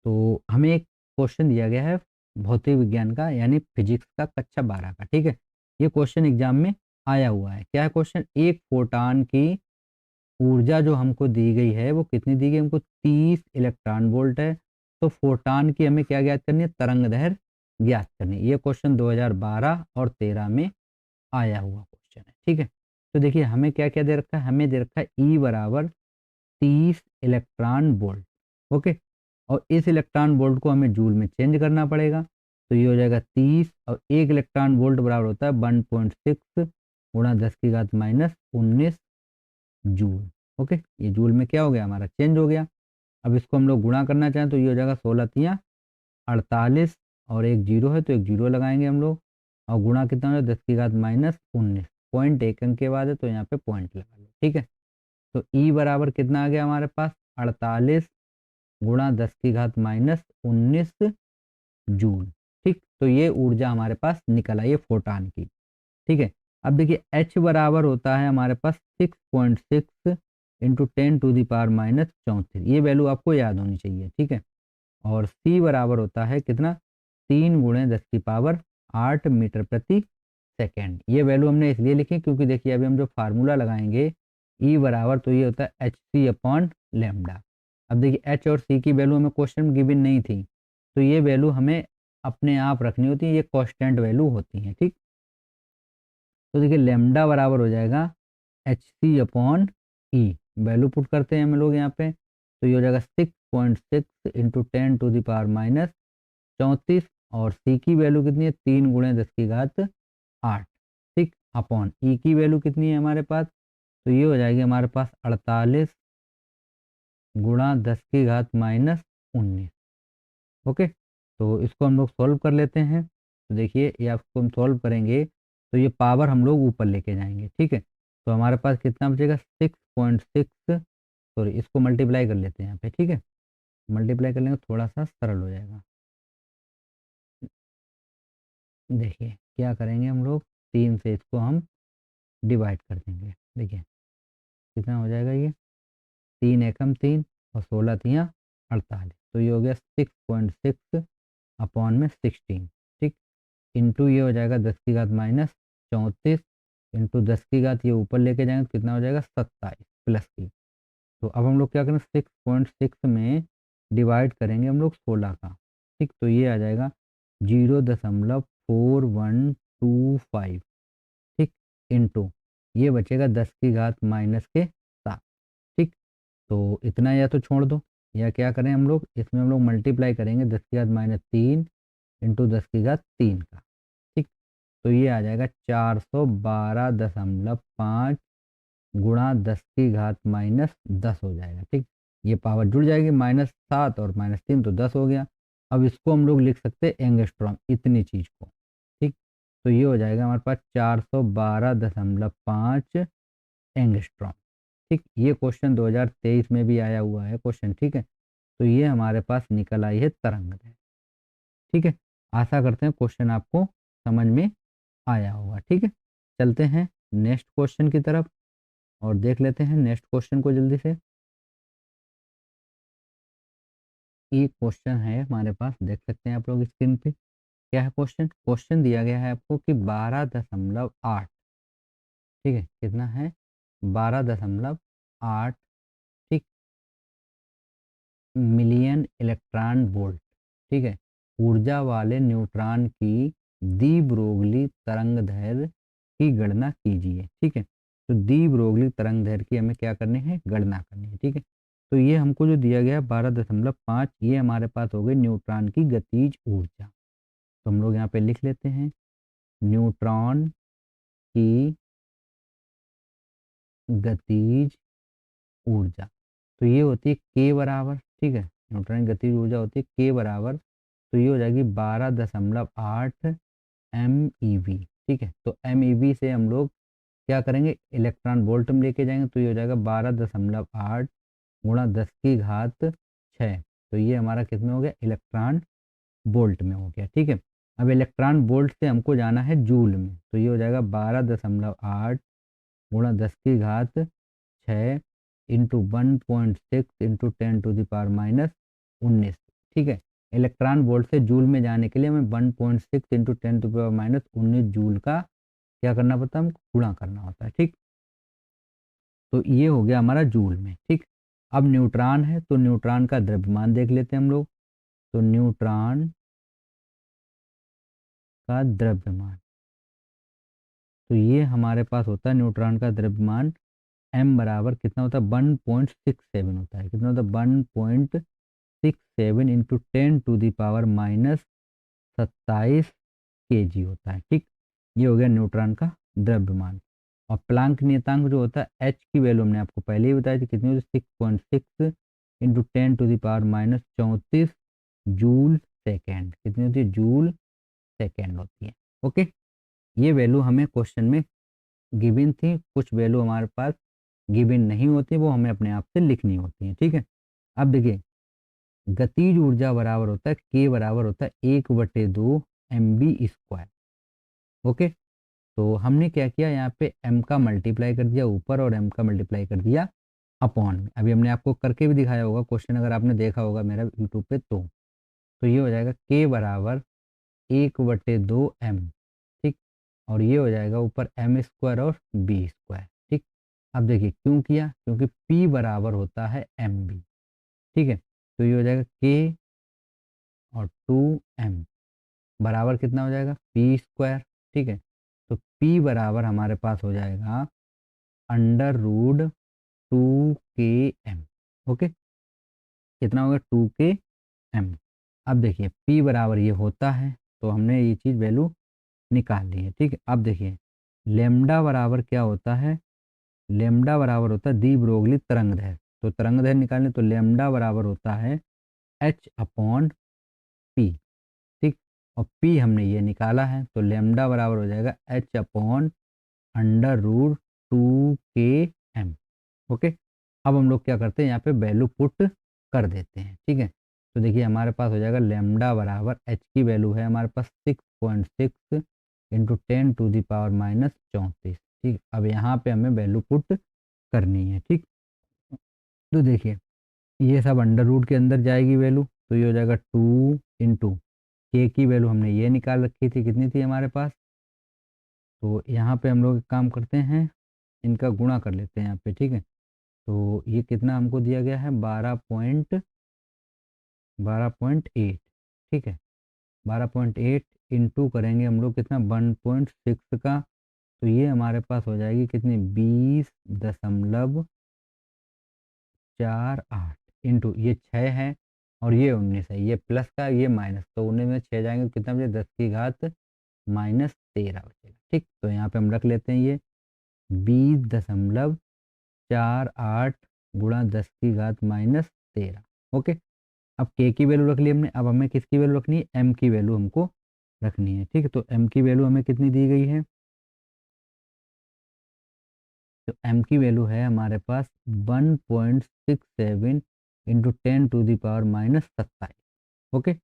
A: तो हमें एक क्वेश्चन दिया गया है भौतिक विज्ञान का, यानी फिजिक्स का, कक्षा 12 का। ठीक है, ये क्वेश्चन एग्जाम में आया हुआ है। क्या है क्वेश्चन? एक फोटान की ऊर्जा जो हमको दी गई है वो कितनी दी गई हमको? 30 इलेक्ट्रॉन वोल्ट है। तो फोटान की हमें क्या ज्ञात करनी है? तरंग दैर्घ्य ज्ञात करनी है। ये क्वेश्चन 2012 और 13 में आया हुआ क्वेश्चन है। ठीक है, तो देखिए हमें क्या क्या दे रखा है, हमें दे रखा है ई बराबर 30 इलेक्ट्रॉन वोल्ट। ओके, और इस इलेक्ट्रॉन वोल्ट को हमें जूल में चेंज करना पड़ेगा। तो ये हो जाएगा 30, और एक इलेक्ट्रॉन वोल्ट बराबर होता है 1.6 गुणा 10⁻⁻19 जूल। ओके, ये जूल में क्या हो गया हमारा? चेंज हो गया। अब इसको हम लोग गुणा करना चाहें तो ये हो जाएगा 16 तियाँ 48, और एक जीरो है तो एक जीरो लगाएंगे हम लोग, और गुणा कितना हो जाए? 10⁻19। पॉइंट एक अंक के बाद है तो यहाँ पे पॉइंट लगा लो। ठीक है, तो ई बराबर कितना आ गया हमारे पास? 48 गुणा 10⁻19 जूल। ठीक, तो ये ऊर्जा हमारे पास निकल आई है फोटान की। ठीक है, अब देखिए एच बराबर होता है हमारे पास 6.6 इंटू 10⁻⁻34। ये वैल्यू आपको याद होनी चाहिए। ठीक है, और सी बराबर होता है कितना? 3 गुणे 10⁸ मीटर प्रति सेकेंड। ये वैल्यू हमने इसलिए लिखी क्योंकि देखिए अभी हम जो फार्मूला लगाएंगे ई बराबर, तो ये होता है एच सी अपॉन लेमडा। अब देखिए एच और सी की वैल्यू हमें क्वेश्चन में गिवन नहीं थी, तो ये वैल्यू हमें अपने आप रखनी होती है, ये कांस्टेंट वैल्यू होती है। ठीक, तो देखिए लेमडा बराबर हो जाएगा एच सी अपॉन ई। वैल्यू पुट करते हैं हम लोग यहाँ पे, तो ये हो जाएगा 6.6 इंटू 10⁻⁻34, और सी की वैल्यू कितनी है? 3 गुणे 10⁸ ठीक, अपॉन ई की वैल्यू कितनी है हमारे पास? तो ये हो जाएगी हमारे पास 48 गुणा 10⁻⁻19। ओके, तो इसको हम लोग सॉल्व कर लेते हैं। तो देखिए ये आपको हम सॉल्व करेंगे तो ये पावर हम लोग ऊपर लेके जाएंगे। ठीक है, तो हमारे पास कितना बचेगा? 6.6, सॉरी इसको मल्टीप्लाई कर लेते हैं यहाँ पे। ठीक है, मल्टीप्लाई कर लेंगे थोड़ा सा सरल हो जाएगा। देखिए क्या करेंगे हम लोग, 3 से इसको हम डिवाइड कर देंगे। देखिए कितना हो जाएगा ये? 3 एकम 3 और 16 तियाँ 48, तो ये हो गया 6.6 अपॉन में 16। ठीक, इंटू ये हो जाएगा 10⁻⁻34 इंटू 10 की घात ये ऊपर लेके जाएंगे तो कितना हो जाएगा? 27 प्लस की। तो अब हम लोग क्या करें? 6.6 में डिवाइड करेंगे हम लोग 16 का। ठीक, तो ये आ जाएगा 0.4125। ठीक, इंटू ये बचेगा 10 की घात माइनस के 7। ठीक, तो इतना या तो छोड़ दो, या क्या करें हम लोग, इसमें हम लोग मल्टीप्लाई करेंगे 10 की घात -3 इंटू 10 की घात 3 का। ठीक, तो ये आ जाएगा 412.5 गुणा 10 की घात -10 हो जाएगा। ठीक, ये पावर जुड़ जाएगी, -7 और -3 तो 10 हो गया। अब इसको हम लोग लिख सकते हैं एंगस्ट्रॉम, इतनी चीज को। ठीक, तो ये हो जाएगा हमारे पास 412.5 एंगस्ट्रॉम। ठीक, ये क्वेश्चन 2023 में भी आया हुआ है क्वेश्चन। ठीक है, तो ये हमारे पास निकल आई है तरंग दैर्घ्य। ठीक है, आशा करते हैं क्वेश्चन आपको समझ में आया होगा। ठीक है, चलते हैं नेक्स्ट क्वेश्चन की तरफ और देख लेते हैं नेक्स्ट क्वेश्चन को जल्दी से। एक क्वेश्चन है हमारे पास, देख सकते हैं आप लोग स्क्रीन पे। क्या है क्वेश्चन? क्वेश्चन दिया गया है आपको कि 12.8, ठीक है, कितना है? 12.8, ठीक, मिलियन इलेक्ट्रॉन वोल्ट, ठीक है, ऊर्जा वाले न्यूट्रॉन की दी ब्रोगली तरंग दैर्घ्य की गणना कीजिए। ठीक है, तो दी ब्रोगली तरंग दैर्घ्य की हमें क्या करनी है? गणना करनी है। ठीक है, तो ये हमको जो दिया गया है 12.5, ये हमारे पास हो गई न्यूट्रॉन की गतिज ऊर्जा। तो हम लोग यहाँ पे लिख लेते हैं न्यूट्रॉन की गतिज ऊर्जा। तो ये होती है के बराबर, ठीक है, न्यूट्रॉन की गतिज ऊर्जा होती है के बराबर तो ये हो जाएगी 12.8 MeV। ठीक है, तो MeV से हम लोग क्या करेंगे, इलेक्ट्रॉन वोल्ट में लेके जाएंगे, तो ये हो जाएगा 12.8 गुणा 10⁶। तो ये हमारा कितने हो गया, इलेक्ट्रॉन वोल्ट में हो गया। ठीक है, अब इलेक्ट्रॉन वोल्ट से हमको जाना है जूल में, तो ये हो जाएगा 12.8 गुणा 10⁶ इंटू 1.6 इंटू 10⁻⁻19। ठीक है, इलेक्ट्रॉन वोल्ट से जूल में जाने के लिए हमें 1.6 इंटू 10⁻⁻19 जूल का क्या करना पड़ता है, हमको गुणा करना होता है। ठीक, तो ये हो गया हमारा जूल में। ठीक, अब न्यूट्रॉन है, तो न्यूट्रॉन का द्रव्यमान देख लेते हैं हम लोग। तो न्यूट्रॉन का द्रव्यमान, तो ये हमारे पास होता है न्यूट्रॉन का द्रव्यमान m बराबर कितना होता है, 1.67 होता है। कितना होता है, 1.67 इंटू 10⁻⁻27 kg होता है। ठीक, ये हो गया न्यूट्रॉन का द्रव्यमान। और प्लांक नियतांक जो होता है h की वैल्यू हमने आपको पहले ही बताई थी, कितनी होती है, 6.6 इंटू 10⁻⁻34 जूल सेकेंड। कितनी होती है, जूल सेकेंड होती है। ओके, ये वैल्यू हमें क्वेश्चन में गिवन थी, कुछ वैल्यू हमारे पास गिवन नहीं होती, वो हमें अपने आप से लिखनी होती है। ठीक है, अब देखिए गतिज ऊर्जा बराबर होता है k बराबर होता है 1/2 mv²। ओके, तो हमने क्या किया, यहाँ पे m का मल्टीप्लाई कर दिया ऊपर और m का मल्टीप्लाई कर दिया अपॉन में। अभी हमने आपको करके भी दिखाया होगा क्वेश्चन, अगर आपने देखा होगा मेरा यूट्यूब पे, तो ये हो जाएगा k बराबर 1/2 m। ठीक, और ये हो जाएगा ऊपर m² और b²। ठीक, अब देखिए क्यों किया, क्योंकि p बराबर होता है mv। ठीक है, तो ये हो जाएगा k और 2m बराबर कितना हो जाएगा, p²। ठीक है, तो p बराबर हमारे पास हो जाएगा √2km। ओके, कितना होगा, 2km। अब देखिए p बराबर ये होता है, तो हमने ये चीज़ वैल्यू निकाल ली है। ठीक है, अब देखिए लेमडा बराबर क्या होता है, लेमडा बराबर होता है दी ब्रोगली तरंग दैर्ध्य। तो तरंग दैर्ध्य निकालने, तो लेमडा बराबर होता है h/p। ठीक, और p हमने ये निकाला है, तो लेमडा बराबर हो जाएगा h/√2km। ओके, अब हम लोग क्या करते हैं, यहाँ पे वैल्यू पुट कर देते हैं। ठीक है, तो देखिए हमारे पास हो जाएगा लेमडा बराबर h की वैल्यू है हमारे पास 6.6 इंटू 10⁻⁻34। ठीक, अब यहाँ पे हमें वैल्यू पुट करनी है। ठीक, तो देखिए ये सब अंडर रूट के अंदर जाएगी वैल्यू, तो ये हो जाएगा 2 इंटू के की वैल्यू हमने ये निकाल रखी थी, कितनी थी हमारे पास, तो यहाँ पे हम लोग एक काम करते हैं, इनका गुणा कर लेते हैं यहाँ पे। ठीक है, तो ये कितना हमको दिया गया है, 12.8। ठीक है, 12.8 इंटू करेंगे हम लोग कितना, 1.6 का, तो ये हमारे पास हो जाएगी कितनी, 20.48 इंटू ये 6 है और ये 19 है, ये प्लस का ये माइनस, तो 19 में 6 जाएंगे, कितना बचे, 10⁻⁻13 बचेगा। ठीक, तो यहाँ पे हम रख लेते हैं ये 20.48 गुणा 10⁻⁻13। ओके, अब के की वैल्यू रख ली हमने, अब हमें किसकी वैल्यू रखनी है, एम की वैल्यू हमको रखनी है। ठीक है, तो एम की वैल्यू हमें कितनी दी गई है, तो एम की वैल्यू है हमारे पास 1.67 इंटू 10⁻⁻27। ओके,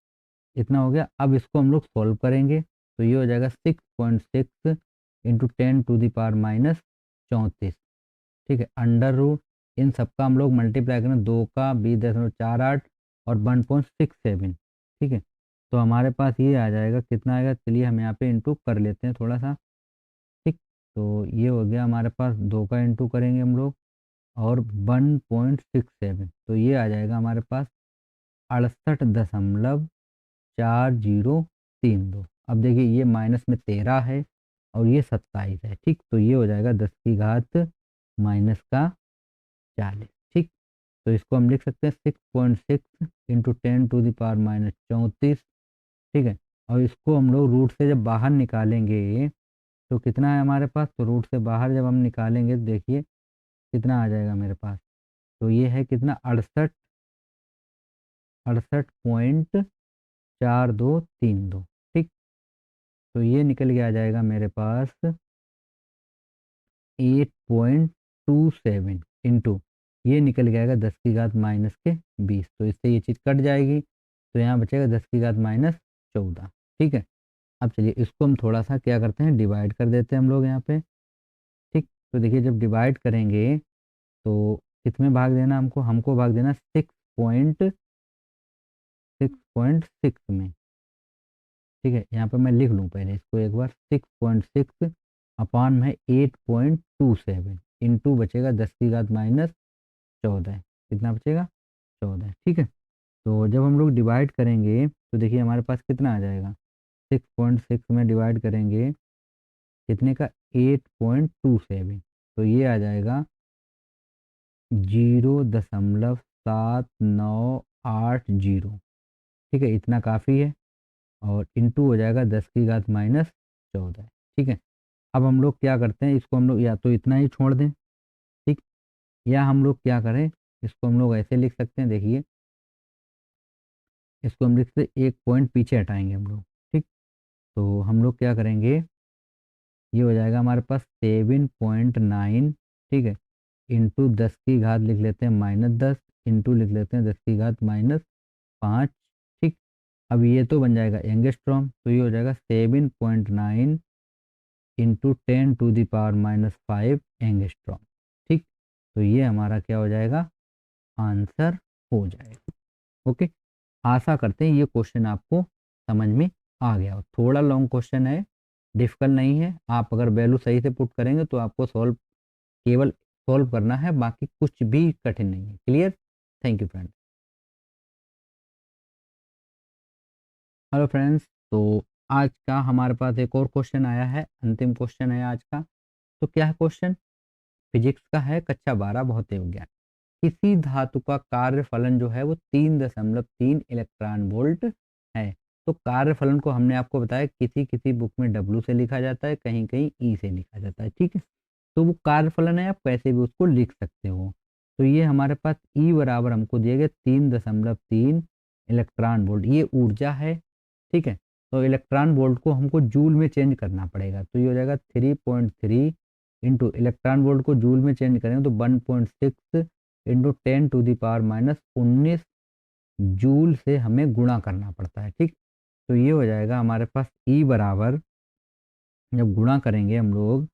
A: इतना हो गया। अब इसको हम लोग सॉल्व करेंगे, तो ये हो जाएगा 6.6 इंटू 10⁻⁻34। ठीक है, अंडर रूट इन सबका हम लोग मल्टीप्लाई करें, 2 का 20.48 और 1.67। ठीक है, तो हमारे पास ये आ जाएगा, कितना आएगा, चलिए हम यहाँ पे इंटू कर लेते हैं थोड़ा सा। ठीक, तो ये हो गया हमारे पास, 2 का इंटू करेंगे हम लोग और 1.67, तो ये आ जाएगा हमारे पास 68.4032। अब देखिए ये माइनस में 13 है और ये 27 है। ठीक, तो ये हो जाएगा 10⁻⁻40। ठीक, तो इसको हम लिख सकते हैं 6.6 इंटू 10⁻⁻34। ठीक है, और इसको हम लोग रूट से जब बाहर निकालेंगे तो कितना है हमारे पास, तो रूट से बाहर जब हम निकालेंगे तो देखिए कितना आ जाएगा मेरे पास, तो ये है कितना, 68 68.40 4232। ठीक, तो ये निकल के आ जाएगा मेरे पास 8.27 इंटू, ये निकल के आएगा 10 की घात माइनस के 20। तो इससे ये चीज़ कट जाएगी, तो यहाँ बचेगा 10 की घात माइनस 14। ठीक है, अब चलिए इसको हम थोड़ा सा क्या करते हैं, डिवाइड कर देते हैं हम लोग यहाँ पे। ठीक, तो देखिए जब डिवाइड करेंगे तो कितने भाग देना हमको, भाग देना 6.6 में। ठीक है, यहाँ पे मैं लिख लूँ पहले इसको एक बार, 6.6 अपान में 8.27 इंटू बचेगा 10 की घात माइनस 14। कितना बचेगा, 14। ठीक है, तो जब हम लोग डिवाइड करेंगे तो देखिए हमारे पास कितना आ जाएगा, 6.6 में डिवाइड करेंगे कितने का, 8.27, तो ये आ जाएगा 0.7980। ठीक है, इतना काफ़ी है, और इंटू हो जाएगा 10 की घात माइनस 14। ठीक है, अब हम लोग क्या करते हैं, इसको हम लोग या तो इतना ही छोड़ दें, ठीक, या हम लोग क्या करें, इसको हम लोग ऐसे लिख सकते हैं, देखिए इसको हम लिख सकते, एक पॉइंट पीछे हटाएंगे हम लोग। ठीक, तो हम लोग क्या करेंगे, ये हो जाएगा हमारे पास 7.9। ठीक है, इंटू 10 की घात लिख लेते हैं -10, इंटू लिख लेते हैं 10 की घात -5। ठीक, अब ये तो बन जाएगा एंगस्ट्रॉम, तो ये हो जाएगा 7.9 इंटू 10⁻⁻5 एंगस्ट्रॉम। ठीक, तो ये हमारा क्या हो जाएगा, आंसर हो जाएगा। ओके, आशा करते हैं ये क्वेश्चन आपको समझ में आ गया हो। थोड़ा लॉन्ग क्वेश्चन है, डिफिकल्ट नहीं है, आप अगर वैल्यू सही से पुट करेंगे तो आपको केवल सॉल्व करना है, बाकी कुछ भी कठिन नहीं है। Clear, thank you friend. Hello friends, तो आज का हमारे पास एक और क्वेश्चन आया है, अंतिम क्वेश्चन है आज का। तो क्या है क्वेश्चन, फिजिक्स का है, कक्षा 12 भौतिक विज्ञान। किसी धातु का कार्यफलन जो है वो 3.3 इलेक्ट्रॉन वोल्ट है। तो कार्यफलन को हमने आपको बताया किसी किसी बुक में डब्लू से लिखा जाता है, कहीं कहीं ई से लिखा जाता है। ठीक है, तो वो कार्यफलन है, आप कैसे भी उसको लिख सकते हो। तो ये हमारे पास ई बराबर हमको दिए गए 3.3 इलेक्ट्रॉन वोल्ट, ये ऊर्जा है। ठीक है, तो इलेक्ट्रॉन वोल्ट को हमको जूल में चेंज करना पड़ेगा, तो ये हो जाएगा 3.3 इंटू इलेक्ट्रॉन वोल्ट को जूल में चेंज करेंगे तो 1.6 इंटू 10⁻⁻19 जूल से हमें गुणा करना पड़ता है। ठीक, तो ये हो जाएगा हमारे पास ई बराबर, जब गुणा करेंगे हम लोग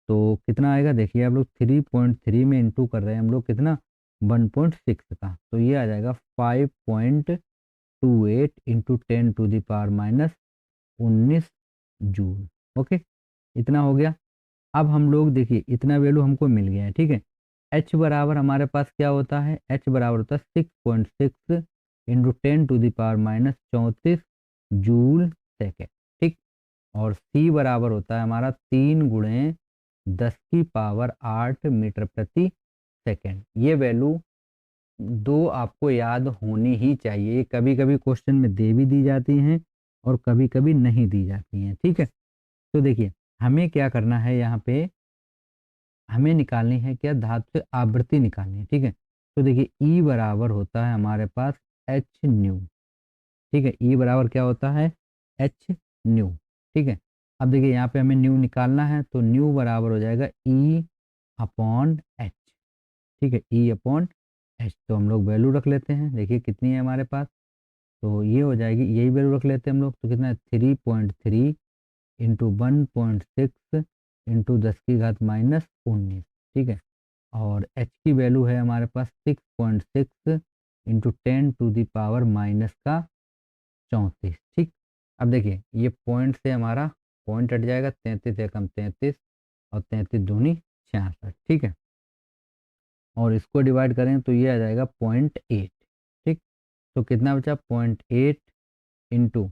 A: तो कितना आएगा, देखिए आप लोग 3.3 में इंटू कर रहे हैं हम लोग कितना, 1.6 का, तो ये आ जाएगा 5.28 इंटू 10⁻⁻19 जूल। ओके, इतना हो गया। अब हम लोग देखिए इतना वैल्यू हमको मिल गया है। ठीक है, एच बराबर हमारे पास क्या होता है, एच बराबर होता है 6.6 इंटू 10⁻⁻34 जूल सेकेंड। ठीक, और सी बराबर होता है हमारा 3 × 10⁸ मीटर प्रति सेकेंड। ये वैल्यू दो आपको याद होनी ही चाहिए, ये कभी कभी क्वेश्चन में दे भी दी जाती हैं और कभी कभी नहीं दी जाती हैं। ठीक है, तो देखिए हमें क्या करना है, यहाँ पे हमें निकालनी है क्या, धातु से आवृत्ति निकालनी है। ठीक है, तो देखिए ई बराबर होता है हमारे पास एच न्यू। ठीक है, ई बराबर क्या होता है, एच न्यू। ठीक है, अब देखिए यहाँ पे हमें न्यू निकालना है, तो न्यू बराबर हो जाएगा ई अपॉन एच। ठीक है, ई अपॉन एच, तो हम लोग वैल्यू रख लेते हैं, देखिए कितनी है हमारे पास, तो ये हो जाएगी, यही वैल्यू रख लेते हैं हम लोग, तो कितना है 3.3 इंटू 1.6 इंटू 10⁻⁻19। ठीक है, और एच की वैल्यू है हमारे पास 6.6 इंटू 10⁻⁻34। ठीक, अब देखिए ये पॉइंट से हमारा पॉइंट हट जाएगा, 33 एकम 33 और 33 दूनी 66। ठीक है, और इसको डिवाइड करें तो ये आ जाएगा 0.8। ठीक, तो कितना बचा, 0.8 इंटू,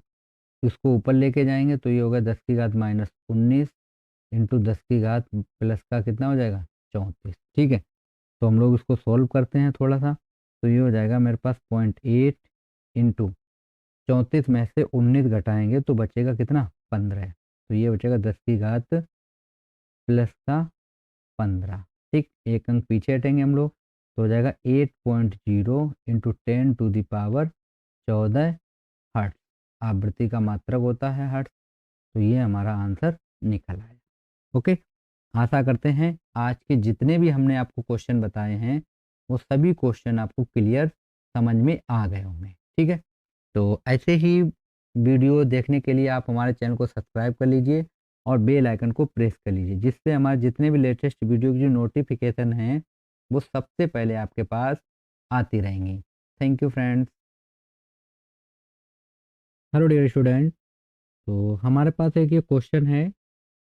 A: इसको ऊपर लेके जाएंगे तो ये होगा 10⁻⁻19 इंटू 10 प्लस का कितना हो जाएगा, 34। ठीक है, तो हम लोग इसको सॉल्व करते हैं थोड़ा सा, तो ये हो जाएगा मेरे पास 0.8 इंटू 34 में से 19 घटाएंगे तो बचेगा कितना, 15। तो ये बचेगा 10 प्लस का 15। ठीक, एक अंक पीछे हटेंगे हम लोग, तो हो जाएगा 8.0 इंटू 10⁻14 हर्ट्ज। आवृत्ति का मात्रक होता है हर्ट्ज। तो ये हमारा आंसर निकल आया। ओके, आशा करते हैं आज के जितने भी हमने आपको क्वेश्चन बताए हैं वो सभी क्वेश्चन आपको क्लियर समझ में आ गए होंगे। ठीक है, तो ऐसे ही वीडियो देखने के लिए आप हमारे चैनल को सब्सक्राइब कर लीजिए और बेल आइकन को प्रेस कर लीजिए, जिससे हमारे जितने भी लेटेस्ट वीडियो की जो नोटिफिकेशन हैं वो सबसे पहले आपके पास आती रहेंगी। Thank you friends. Hello dear student, तो हमारे पास एक ये क्वेश्चन है,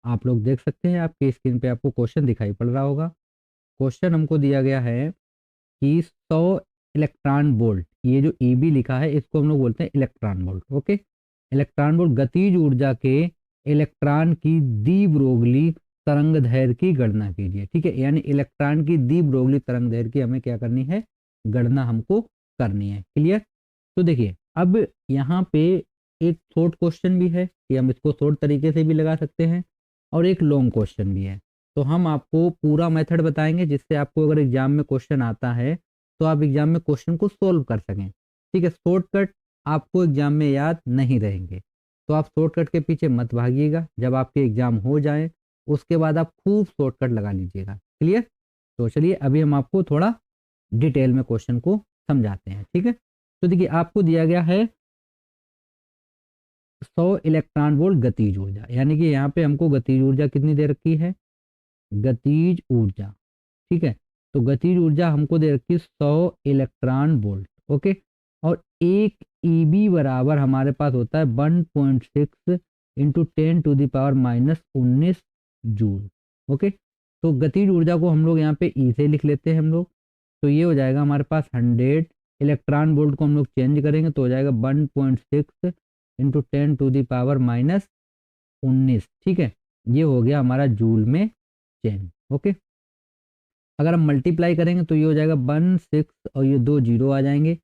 A: आप लोग देख सकते हैं आपकी स्क्रीन पे आपको क्वेश्चन दिखाई पड़ रहा होगा। क्वेश्चन हमको दिया गया है कि 100 इलेक्ट्रॉन वोल्ट, ये जो ईबी लिखा है इसको हम लोग बोलते हैं electron volt. Okay, electron volt गतिज ऊर्जा के इलेक्ट्रॉन की द्विब्रोगली तरंग दैर्घ्य की गणना कीजिए। ठीक है, यानी इलेक्ट्रॉन की द्विब्रोगली तरंग दैर्घ्य की हमें क्या करनी है, गणना हमको करनी है। क्लियर? तो देखिए अब यहाँ पे एक शॉर्ट क्वेश्चन भी है कि हम इसको शॉर्ट तरीके से भी लगा सकते हैं, और एक लॉन्ग क्वेश्चन भी है। तो हम आपको पूरा मेथड बताएंगे जिससे आपको अगर एग्जाम में क्वेश्चन आता है तो आप एग्जाम में क्वेश्चन को सोल्व कर सकें। ठीक है, शॉर्टकट आपको एग्जाम में याद नहीं रहेंगे, तो आप शॉर्टकट के पीछे मत भागिएगा। जब आपके एग्जाम हो जाए उसके बाद आप खूब शॉर्टकट लगा लीजिएगा। क्लियर? तो चलिए अभी हम आपको थोड़ा डिटेल में क्वेश्चन को समझाते हैं। ठीक है, तो देखिए आपको दिया गया है 100 इलेक्ट्रॉन वोल्ट गतिज ऊर्जा, यानी कि यहाँ पे हमको गतिज ऊर्जा कितनी दे रखी है, गतिज ऊर्जा। ठीक है, तो गतिज ऊर्जा हमको दे रखी है 100 इलेक्ट्रॉन वोल्ट। ओके, और एक ईबी बराबर हमारे पास होता है 1.6 इंटू 10⁻⁻19 जूल। ओके, तो गतिज ऊर्जा को हम लोग यहाँ पे ई से लिख लेते हैं हम लोग। तो ये हो जाएगा हमारे पास 100, इलेक्ट्रॉन वोल्ट को हम लोग चेंज करेंगे तो हो जाएगा 1.6 इंटू 10⁻⁻19। ठीक है, ये हो गया हमारा जूल में चेंज। ओके, अगर हम मल्टीप्लाई करेंगे तो ये हो जाएगा 16 और ये 2 जीरो आ जाएंगे,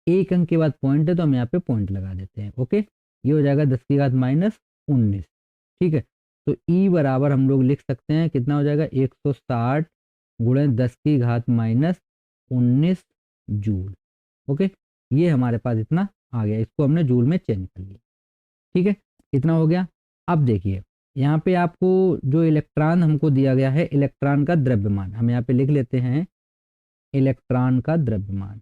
A: एक अंक के बाद पॉइंट है तो हम यहाँ पे पॉइंट लगा देते हैं। ओके, ये हो जाएगा 10⁻⁻19। ठीक है, तो ई बराबर हम लोग लिख सकते हैं कितना हो जाएगा, 160 गुणे 10⁻⁻19 जूल। ओके, ये हमारे पास इतना आ गया, इसको हमने जूल में चेंज कर लिया। ठीक है, इतना हो गया। अब देखिए यहाँ पे आपको जो इलेक्ट्रॉन हमको दिया गया है, इलेक्ट्रॉन का द्रव्यमान हम यहाँ पे लिख लेते हैं, इलेक्ट्रॉन का द्रव्यमान।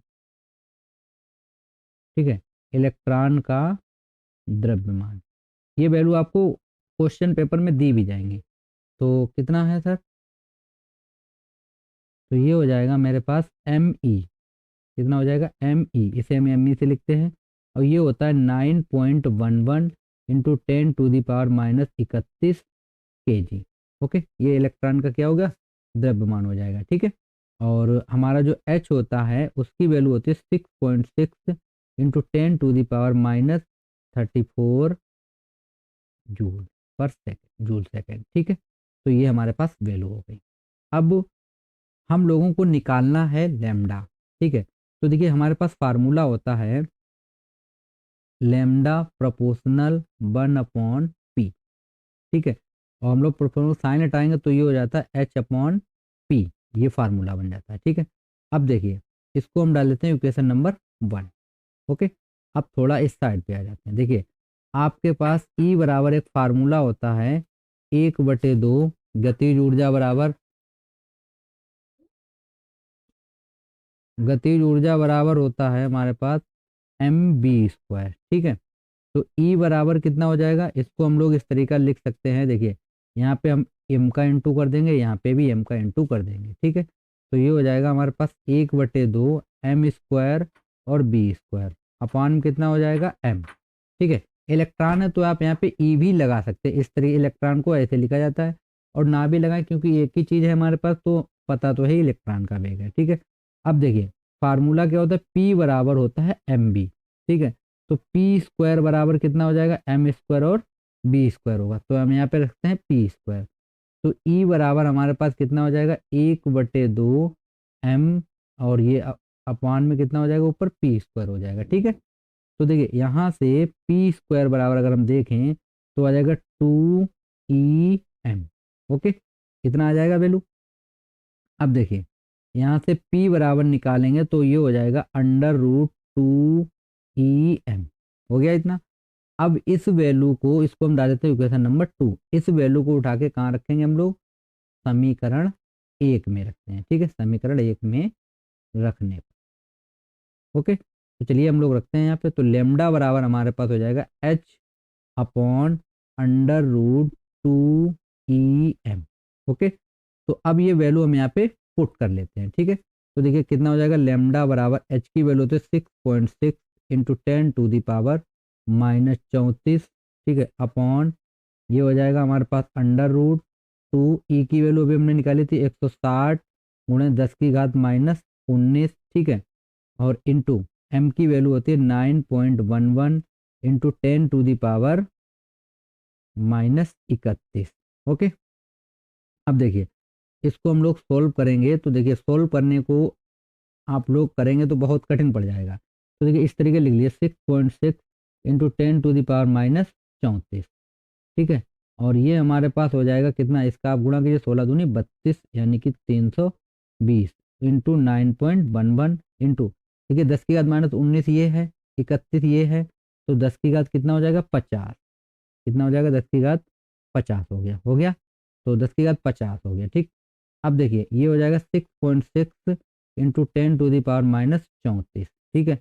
A: ठीक है, इलेक्ट्रॉन का द्रव्यमान, ये वैल्यू आपको क्वेश्चन पेपर में दी भी जाएंगी। तो कितना है सर, तो ये हो जाएगा मेरे पास एम ई, कितना हो जाएगा एम ई, इसे हम एम ई से लिखते हैं, और ये होता है 9.11 इंटू 10⁻⁻31 kg। ओके, ये इलेक्ट्रॉन का क्या होगा, द्रव्यमान हो जाएगा। ठीक है, और हमारा जो H होता है उसकी वैल्यू होती है 6.6 इंटू 10⁻34 जूल पर सेकेंड, जूल सेकेंड। ठीक है, तो ये हमारे पास वैल्यू हो गई। अब हम लोगों को निकालना है लैम्डा। ठीक है, तो देखिए हमारे पास फार्मूला होता है लैम्डा प्रोपोर्शनल 1/p। ठीक है, और हम लोग प्रोपोर्शनल साइन हटाएंगे तो ये हो जाता है H/p, ये फार्मूला बन जाता है। ठीक है, अब देखिए इसको हम डाल देते हैं इक्वेशन नंबर 1। ओके, अब थोड़ा इस साइड पे आ जाते हैं। देखिए आपके पास E बराबर एक फार्मूला होता है 1/2 गतिज ऊर्जा बराबर, गतिज ऊर्जा बराबर होता है हमारे पास mv²। ठीक है, तो E बराबर कितना हो जाएगा, इसको हम लोग इस तरीका लिख सकते हैं। देखिए यहाँ पे हम m का इंटू कर देंगे, यहाँ पे भी m का इंटू कर देंगे। ठीक है, तो ये हो जाएगा हमारे पास 1/2 m² और b² अपान में कितना हो जाएगा m। ठीक है, इलेक्ट्रॉन है तो आप यहाँ पे E भी लगा सकते हैं, इस तरीके इलेक्ट्रॉन को ऐसे लिखा जाता है, और ना भी लगाएं क्योंकि एक ही चीज़ है हमारे पास, तो पता तो है इलेक्ट्रॉन का वेग है। ठीक है, अब देखिए फार्मूला क्या होता है, P बराबर होता है mb। ठीक है, तो p² बराबर कितना हो जाएगा, m² और b² होगा, तो हम यहाँ पे रखते हैं p²। तो E बराबर हमारे पास कितना हो जाएगा, 1/2 m, और ये अपान में कितना हो जाएगा, ऊपर p² हो जाएगा। ठीक है, तो देखिए यहाँ से p² बराबर अगर हम देखें तो आ जाएगा 2em। ओके, कितना आ जाएगा वैल्यू। अब देखिए यहाँ से p बराबर निकालेंगे तो ये हो जाएगा √2em, हो गया इतना। अब इस वैल्यू को, इसको हम डाल देते हैं इक्वेशन नंबर 2। इस वैल्यू को उठा के कहाँ रखेंगे हम लोग, समीकरण 1 में रखते हैं। ठीक है, समीकरण 1 में रखने पर ओके। तो चलिए हम लोग रखते हैं यहाँ पे। तो लेमडा बराबर हमारे पास हो जाएगा h upon under root 2em। Okay, तो अब ये वैल्यू हम यहाँ पे पुट कर लेते हैं। ठीक है, तो देखिए कितना हो जाएगा, लेमडा बराबर h की वैल्यू होती है 6.6 इंटू 10 टू दी पावर -34। ठीक है, अपॉन ये हो जाएगा हमारे पास अंडर रूट 2 ई की वैल्यू अभी हमने निकाली थी 160 गुणे 10 की घात -19। ठीक है, और इंटू एम की वैल्यू होती है 9.11 into 10 to the power -31। Okay, अब देखिए इसको हम लोग सोल्व करेंगे। तो देखिए सोल्व करने को आप लोग करेंगे तो बहुत कठिन पड़ जाएगा। तो देखिए इस तरीके लिख लिए 6.6 इंटू 10 टू दी पावर -34। ठीक है, और ये हमारे पास हो जाएगा कितना, इसका आप गुणा कीजिए 16 दूनी 32 यानी कि 320 इंटू 9.11 इंटू, ठीक है 10 की घात -19 ये है, 31 ये है, तो 10 की घात कितना हो जाएगा 50। कितना हो जाएगा 10 की घात 50 हो गया। तो 10 की घात 50 हो गया। ठीक, अब देखिए ये हो जाएगा 6.6 इंटू 10 टू दी पावर -34। ठीक है,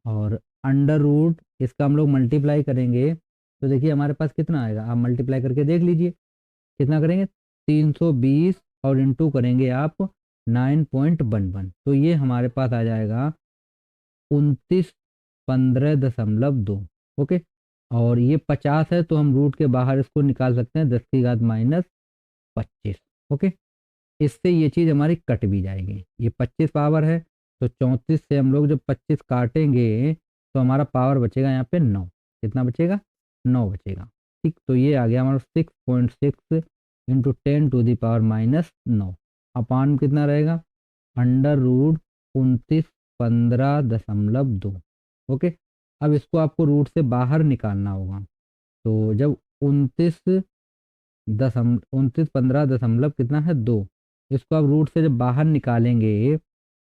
A: और अंडर रूट इसका हम लोग मल्टीप्लाई करेंगे तो देखिए हमारे पास कितना आएगा, आप मल्टीप्लाई करके देख लीजिए कितना करेंगे 320 और इंटू करेंगे आप 9.11, तो ये हमारे पास आ जाएगा 2915.2। ओके, और ये 50 है तो हम रूट के बाहर इसको निकाल सकते हैं 10 की घात -25। ओके, इससे ये चीज़ हमारी कट भी जाएगी। ये 25 पावर है तो 34 से हम लोग जब 25 काटेंगे तो हमारा पावर बचेगा यहाँ पे 9। कितना बचेगा, 9 बचेगा। ठीक, तो ये आ गया हमारा 6.6 इंटू 10 टू दी पावर -9 अपान कितना रहेगा, अंडर रूट 2915.2। ओके, अब इसको आपको रूट से बाहर निकालना होगा। तो जब 2915 कितना है 2, इसको आप रूट से जब बाहर निकालेंगे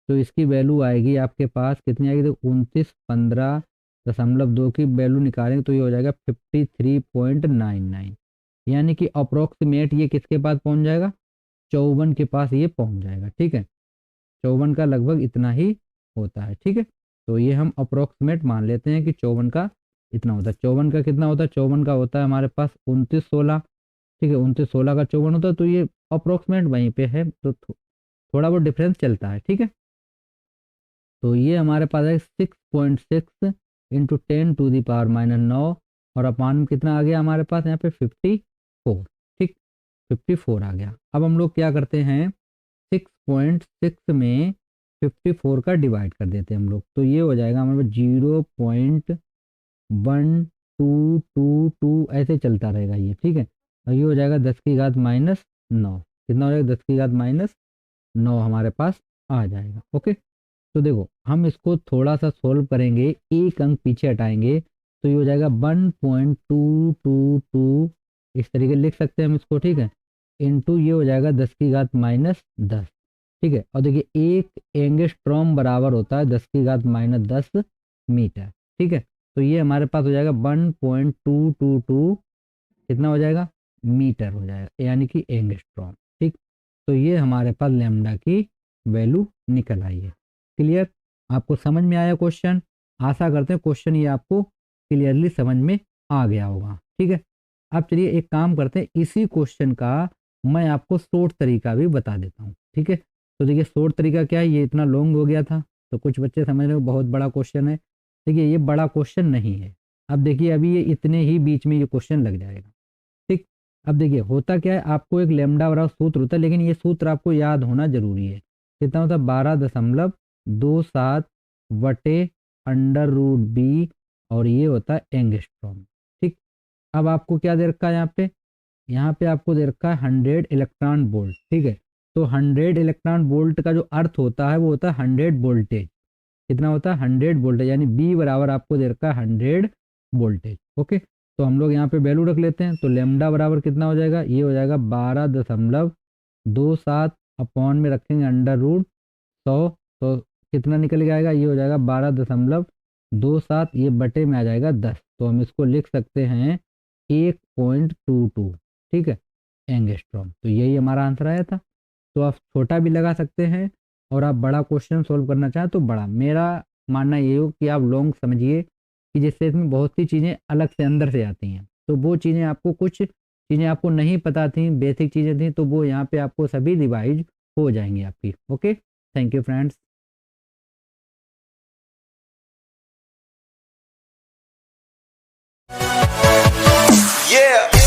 A: तो इसकी वैल्यू आएगी आपके पास कितनी आएगी, तो 2915.2 की वैल्यू निकालेंगे तो ये हो जाएगा 53.99, यानी कि अप्रोक्सीमेट ये किसके पास पहुंच जाएगा, 54 के पास ये पहुंच जाएगा। ठीक है, 54 का लगभग इतना ही होता है। ठीक है, तो ये हम अप्रोक्सीमेट मान लेते हैं कि 54 का इतना होता है। 54 का कितना होता है, 54 का होता है हमारे पास 2916। ठीक है, 2916 का 54 होता है, तो ये अप्रोक्सीमेट वहीं पे है, तो थोड़ा बहुत डिफरेंस चलता है। ठीक है, तो ये हमारे पास है 6.6 इंटू 10 टू दी पावर -9 और अपान में कितना आ गया हमारे पास यहाँ पे 54। ठीक, 54 आ गया। अब हम लोग क्या करते हैं, 6.6 में 54 का डिवाइड कर देते हैं हम लोग, तो ये हो जाएगा हमारे पास 0.1222 ऐसे चलता रहेगा ये। ठीक है, और ये हो जाएगा 10 की घात -9। कितना हो जाएगा, 10 की घात -9 हमारे पास आ जाएगा। ओके, तो देखो हम इसको थोड़ा सा सोल्व करेंगे, एक अंक पीछे हटाएंगे तो ये हो जाएगा 1.222, इस तरीके लिख सकते हैं हम इसको। ठीक है, इंटू ये हो जाएगा 10 की घात -10। ठीक है, और देखिए एक एंगस्ट्रॉम बराबर होता है 10 की घात -10 मीटर। ठीक है, तो ये हमारे पास हो जाएगा 1.222 कितना हो जाएगा, मीटर हो जाएगा, यानी कि एंगस्ट्रॉम। ठीक, तो ये हमारे पास लैम्डा की वैल्यू निकल आई है। क्लियर, आपको समझ में आया क्वेश्चन, आशा करते हैं क्वेश्चन ये आपको क्लियरली समझ में आ गया होगा। ठीक है, अब चलिए एक काम करते हैं, इसी क्वेश्चन का मैं आपको शॉर्ट तरीका भी बता देता हूँ। ठीक है, तो देखिए शॉर्ट तरीका क्या है, ये इतना लॉन्ग हो गया था तो कुछ बच्चे समझ रहे हो बहुत बड़ा क्वेश्चन है। देखिए ये बड़ा क्वेश्चन नहीं है। अब देखिए अभी ये इतने ही बीच में ये क्वेश्चन लग जाएगा। ठीक, अब देखिए होता क्या है, आपको एक लैम्डा बराबर सूत्र होता है, लेकिन ये सूत्र आपको याद होना जरूरी है। कितना होता है, 12.27 बटे अंडर रूट बी, और ये होता है एंगस्ट्रॉम। ठीक, अब आपको क्या दे रखा है यहाँ पे आपको दे रखा है 100 इलेक्ट्रॉन वोल्ट। ठीक है, तो 100 इलेक्ट्रॉन वोल्ट का जो अर्थ होता है वो होता है 100 वोल्टेज। कितना होता है, 100 वोल्टेज, यानी बी बराबर आपको दे रखा है 100 वोल्टेज। ओके, तो हम लोग यहाँ पे वैल्यू रख लेते हैं। तो लेमडा बराबर कितना हो जाएगा, ये हो जाएगा 12.27 अपॉन में रखेंगे अंडर रूट 100, तो कितना निकल के आएगा, ये हो जाएगा 12.27, ये बटे में आ जाएगा 10। तो हम इसको लिख सकते हैं 1.22, ठीक है, एंगस्ट्रॉम। तो यही हमारा आंसर आया था। तो आप छोटा भी लगा सकते हैं और आप बड़ा क्वेश्चन सोल्व करना चाहें तो बड़ा। मेरा मानना ये हो कि आप लॉन्ग समझिए कि जिससे इसमें बहुत सी चीज़ें अलग से अंदर से आती हैं, तो वो चीज़ें आपको, कुछ चीज़ें आपको नहीं पता थी, बेसिक चीज़ें थी, तो वो यहाँ पे आपको सभी रिवाइज हो जाएंगी आपकी। Okay, thank you friends.
B: Yeah.